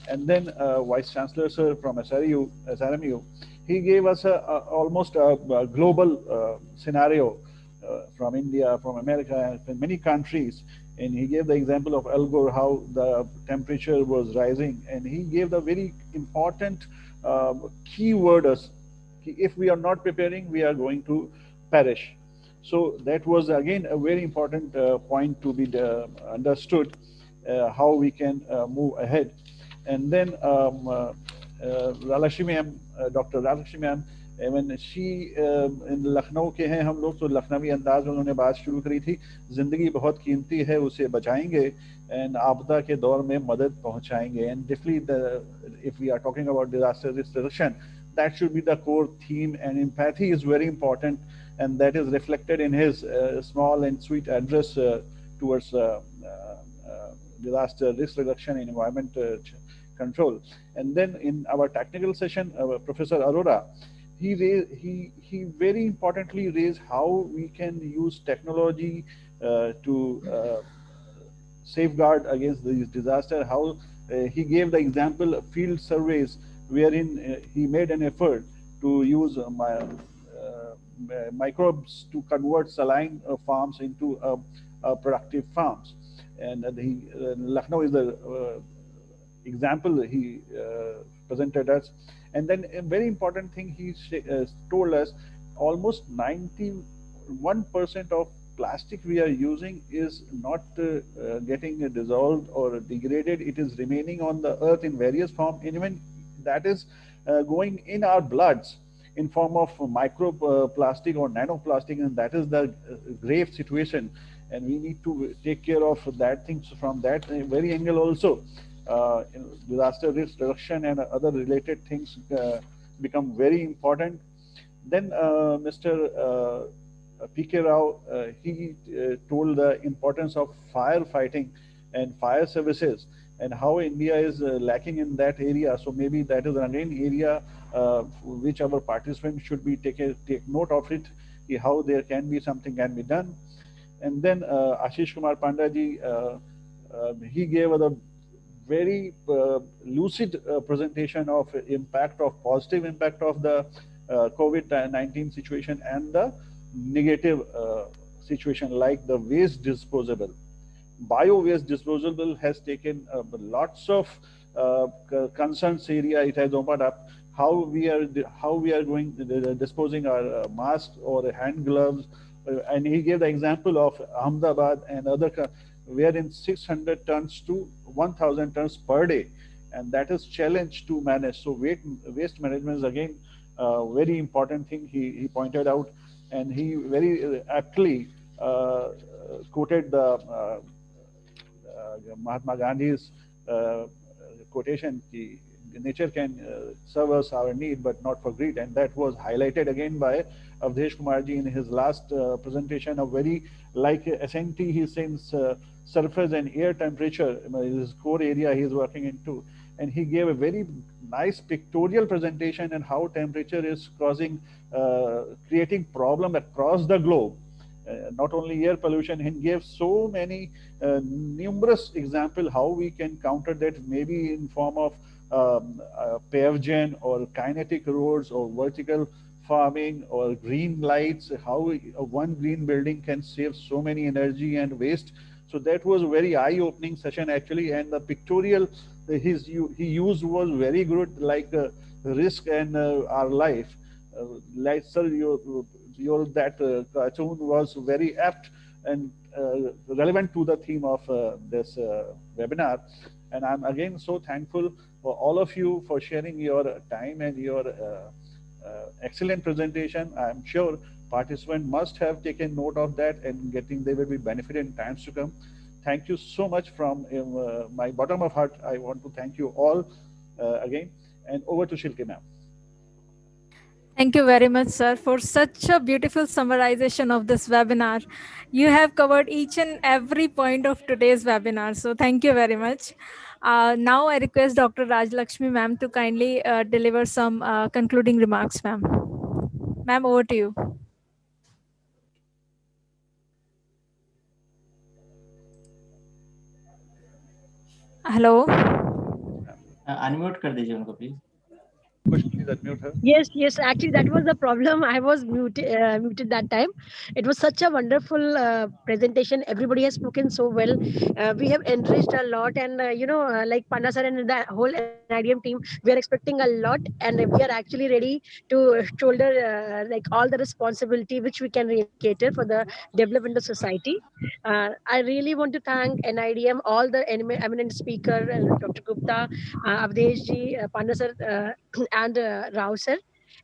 And then Vice Chancellor sir from SRMU, he gave us almost a global scenario from India, from America, and from many countries. And he gave the example of Al Gore, how the temperature was rising. And he gave the very important key words. If we are not preparing, we are going to perish. So that was again a very important point to be understood, how we can move ahead. And then Ralakshmi ma'am, Dr. Ralakshmi ma'am, when she in Lucknow के हैं हम लोग, तो लखनवी अंदाज में उन्होंने बात शुरू करी थी, जिंदगी बहुत कीमती है, उसे बचाएंगे and आपदा के दौर में मदद पहुंचाएंगे. And definitely if we are talking about disaster risk reduction, that should be the core theme, and empathy is very important, and that is reflected in his small and sweet address towards disaster risk reduction and environment control. And then in our technical session, Professor Arora, he very importantly raised how we can use technology to safeguard against these disasters, how he gave the example of field surveys wherein he made an effort to use microbes to convert saline farms into productive farms. And Lucknow is the example he presented us. And then a very important thing he told us, almost 91% of plastic we are using is not getting dissolved or degraded. It is remaining on the earth in various forms. Even that is going in our bloods in form of microplastic or nanoplastic, and that is the grave situation. And we need to take care of that things from that very angle also. Disaster risk reduction and other related things become very important. Then Mr. P.K. Rao, he told the importance of firefighting and fire services and how India is lacking in that area. So maybe that is again area which our participants should be take note of it, how there can be something can be done. And then Ashish Kumar Pandaji, he gave a very lucid presentation of positive impact of the COVID-19 situation and the negative situation like the waste disposable. Bio-waste disposable has taken lots of concerns area. It has opened up how we are going disposing our masks or hand gloves. And he gave the example of Ahmedabad and other wherein 600 tons to 1,000 tons per day, and that is challenge to manage. So waste management is again a very important thing he pointed out, and he very aptly quoted the Mahatma Gandhi's quotation, nature can serve us our need, but not for greed. And that was highlighted again by Avdesh Kumarji in his last presentation of very like SNT, he says surface and air temperature, his core area he is working into. And he gave a very nice pictorial presentation and how temperature is creating problem across the globe. Not only air pollution, he gave so many numerous examples how we can counter that, maybe in form of pavegen or kinetic roads or vertical farming or green lights, how one green building can save so many energy and waste. So that was a very eye-opening session actually, and the pictorial he used was very good, like risk and our life. Like sir, your that cartoon was very apt and relevant to the theme of this webinar. And I'm again so thankful for all of you for sharing your time and your excellent presentation. I'm sure participants must have taken note of that and they will be benefited in times to come. Thank you so much from my bottom of heart. I want to thank you all again, and over to Shilpi ma'am. Thank you very much, sir, for such a beautiful summarization of this webinar. You have covered each and every point of today's webinar. So thank you very much. Now I request Dr. Raj Lakshmi ma'am to kindly deliver some concluding remarks, ma'am. Ma'am, over to you. Hello. Unmute कर दीजिए उनको please. Please unmute her. Yes, actually that was the problem. I was muted that time. It was such a wonderful presentation. Everybody has spoken so well. We have enriched a lot, and like Panna sir and the whole NIDM team, we are expecting a lot, and we are actually ready to shoulder like all the responsibility which we can cater for the development of society. I really want to thank NIDM, all the eminent speaker, Dr. Gupta, Avdesh ji, Panna sir, and Rao sir,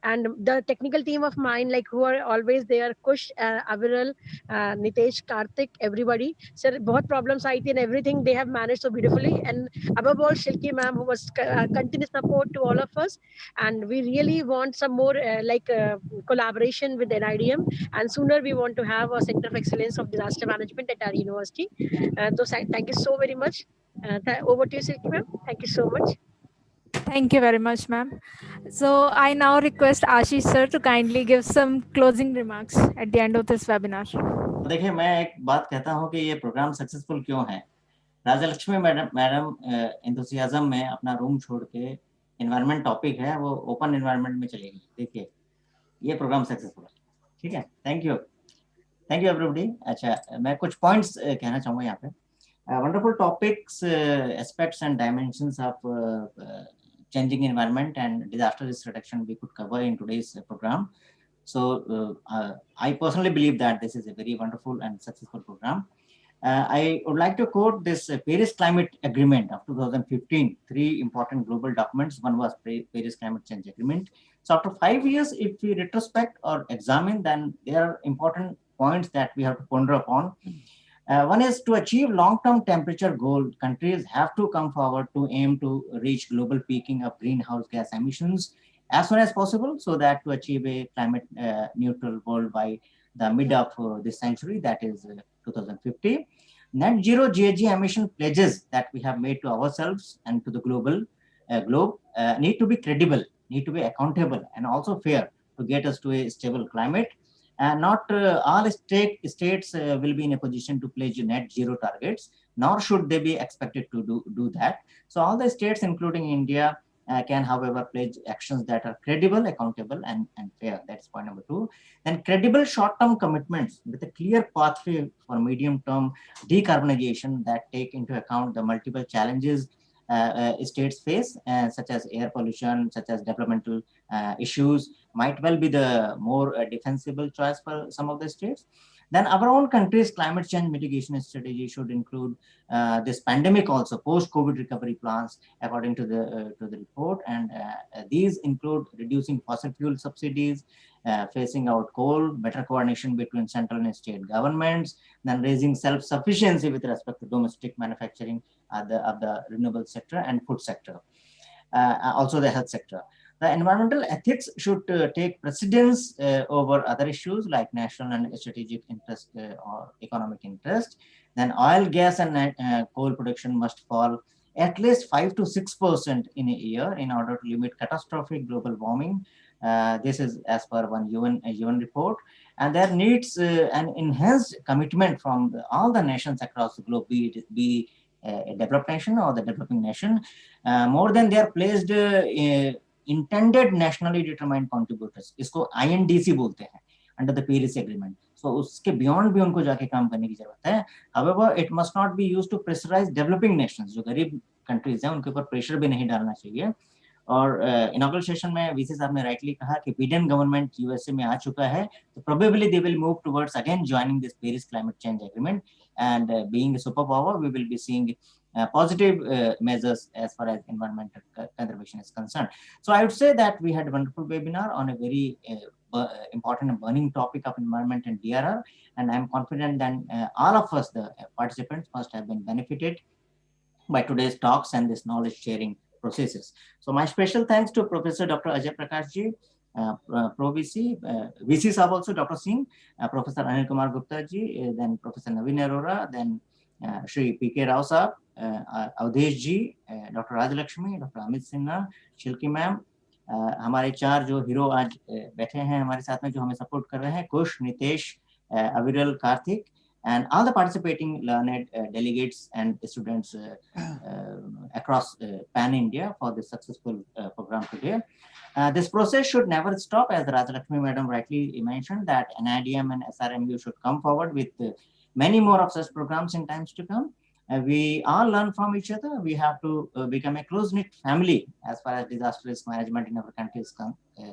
and the technical team of mine, like who are always there, Kush, Aviral, Nitesh, Karthik, everybody. Sir, बहुत problems आई थी and everything they have managed so beautifully, and above all Shilpi ma'am, who was continuous support to all of us. And we really want some more collaboration with NIDM, and sooner we want to have a center of excellence of disaster management at our university. So thank you so very much. Over to you, Shilpi ma'am. Thank you so much. Thank you very much, ma'am. So I now request Ashish sir to kindly give some closing remarks at the end of this webinar. देखिए, मैं एक बात कहता हूँ कि ये programme successful क्यों है. राजा लक्ष्मी मैडम एंथुसियाज्म में अपना रूम छोड़ के एनवायरनमेंट टॉपिक है वो ओपन एनवायरनमेंट में चली गई. देखिए ये प्रोग्राम सक्सेसफुल है. ठीक है, थैंक यू एवरीबॉडी. अच्छा, मैं कुछ पॉइंट्स कहना चाहूँगा यहाँ पे. Wonderful topics, aspects and dimensions of changing environment and disaster risk reduction we could cover in today's program. So I personally believe that this is a very wonderful and successful program. I would like to quote this Paris Climate Agreement of 2015, 3 important global documents. One was Paris Climate Change Agreement. So after 5 years, if we retrospect or examine, then there are important points that we have to ponder upon. One is to achieve long-term temperature goal, countries have to come forward to aim to reach global peaking of greenhouse gas emissions as soon as possible, so that to achieve a climate neutral world by the mid of this century, that is 2050. Net zero GHG emission pledges that we have made to ourselves and to the globe need to be credible, need to be accountable, and also fair to get us to a stable climate. And not all states will be in a position to pledge net zero targets, nor should they be expected to do that. So all the states, including India, can, however, pledge actions that are credible, accountable, and fair. That's point number 2. Then credible short-term commitments with a clear pathway for medium-term decarbonization that take into account the multiple challenges states face, such as air pollution, such as developmental issues, might well be the more defensible choice for some of the states. Then our own country's climate change mitigation strategy should include this pandemic also, post-COVID recovery plans, according to the report. And these include reducing fossil fuel subsidies, phasing out coal, better coordination between central and state governments, then raising self-sufficiency with respect to domestic manufacturing of the renewable sector and food sector, also the health sector. The environmental ethics should take precedence over other issues like national and strategic interest or economic interest. Then oil, gas, and coal production must fall at least 5 to 6% in a year in order to limit catastrophic global warming. This is as per one UN report. And there needs an enhanced commitment from all the nations across the globe, be a developed nation or the developing nation, more than they are placed intended nationally determined contributors. इसको INDC बोलते हैं under the Paris Agreement. So उसके beyond भी उनको जाके काम करने की जरूरत है. However, it must not be used to pressurize developing nations. जो गरीब countries हैं उनके ऊपर pressure भी नहीं डालना चाहिए. और इनॉग्रल सेशन में वीसी साहब ने राइटली कहा कि बिडेन गवर्नमेंट यूएसए में आ चुका है, तो probably they will move towards again joining this Paris climate change agreement, and being a superpower we will be seeing positive measures as far as environmental conservation is concerned. So I would say that we had a wonderful webinar on a very important and burning topic of environment and DRR, and I'm confident that all of us, the participants, must have been benefited by today's talks and this knowledge sharing processes. So my special thanks to Professor Dr. Ajay Prakash ji, Pro VC, VC Sahab also, Dr. Singh, Professor Anil Kumar Gupta ji, then Professor Naveen Arora, then Shri P.K. Rao Sahab, Awadhesh ji, doctor Rajalakshmi, doctor Amit Sinha, Shilki ma'am, हमारे 4 जो hero आज बैठे हैं हमारे साथ में जो हमें सपोर्ट कर रहे हैं, कुश, नितेश, अविरल, Kartik, and all the participating learned delegates and students across Pan India for this successful program today. This process should never stop, as Rajalakshmi Madam rightly mentioned, that NIDM and SRMU should come forward with many more of such programs in times to come. We all learn from each other. We have to become a close-knit family as far as disaster risk management in our country is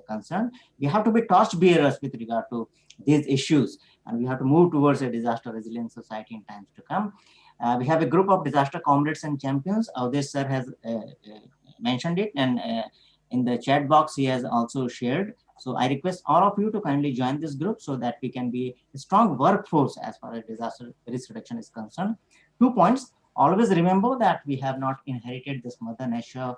concerned. We have to be torchbearers with regard to these issues, and we have to move towards a disaster resilient society in times to come. We have a group of disaster comrades and champions. Avdesh sir has mentioned it, and in the chat box he has also shared. So I request all of you to kindly join this group so that we can be a strong workforce as far as disaster risk reduction is concerned. 2 points. Always remember that we have not inherited this Mother Nature,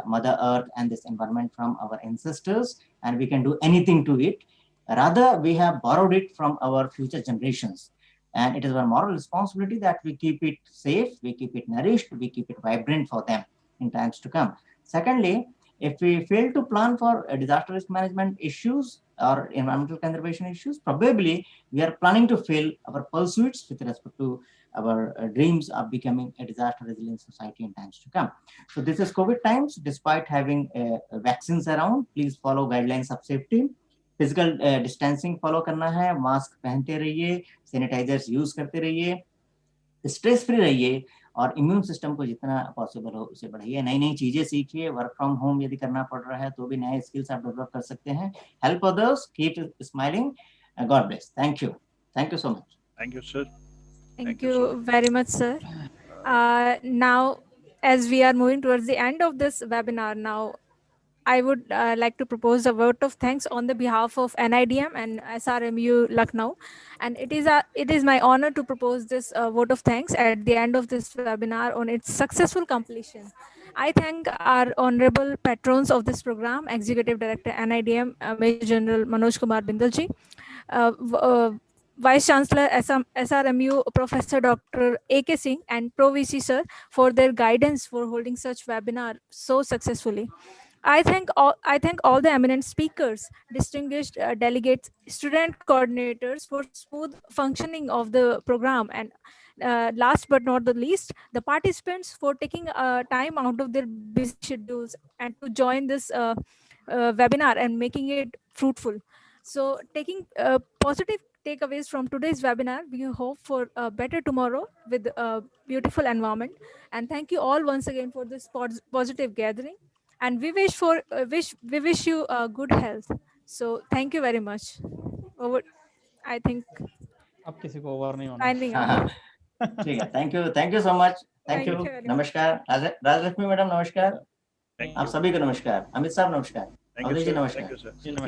Mother Earth, and this environment from our ancestors, and we can do anything to it. Rather, we have borrowed it from our future generations. And it is our moral responsibility that we keep it safe, we keep it nourished, we keep it vibrant for them in times to come. Secondly, if we fail to plan for disaster risk management issues or environmental conservation issues, probably we are planning to fail our pursuits with respect to our dreams of becoming a disaster resilient society in times to come. So this is COVID times. Despite having vaccines around, please follow guidelines of safety. Physical distancing follow करना है, mask पहनते रहिए, sanitisers use करते रहिए, stress free रहिए, और immune system को जितना पॉसिबल हो उसे बढ़ाइए. नई नई चीजें सीखिए. वर्क फ्रॉम होम यदि करना पड़ रहा है तो भी नए स्किल्स आप डेवलप कर सकते हैं. Help others, keep smiling. God bless. Thank you so much. Thank you, sir. Thank you very much, sir. Now, as we are moving towards the end of this webinar now, I would like to propose a vote of thanks on the behalf of NIDM and SRMU Lucknow. And it is my honor to propose this vote of thanks at the end of this webinar on its successful completion. I thank our honorable patrons of this program, Executive Director NIDM, Major General Manoj Kumar Bindalji, Vice Chancellor SRMU Professor Dr. A.K. Singh, and Pro VC Sir for their guidance for holding such webinar so successfully. I thank all the eminent speakers, distinguished delegates, student coordinators for smooth functioning of the program, and last but not the least, the participants for taking time out of their busy schedules and to join this webinar and making it fruitful. So taking positive takeaways from today's webinar, we hope for a better tomorrow with a beautiful environment. And thank you all once again for this positive gathering. And we wish you good health. So thank you very much. Over, I think. अब किसी को over नहीं होना Signing off. ठीक है, thank you so much, thank you, नमस्कार Rajalakshmi madam, नमस्कार, आप सभी को नमस्कार, अमित साहब नमस्कार, अवधेश जी नमस्कार।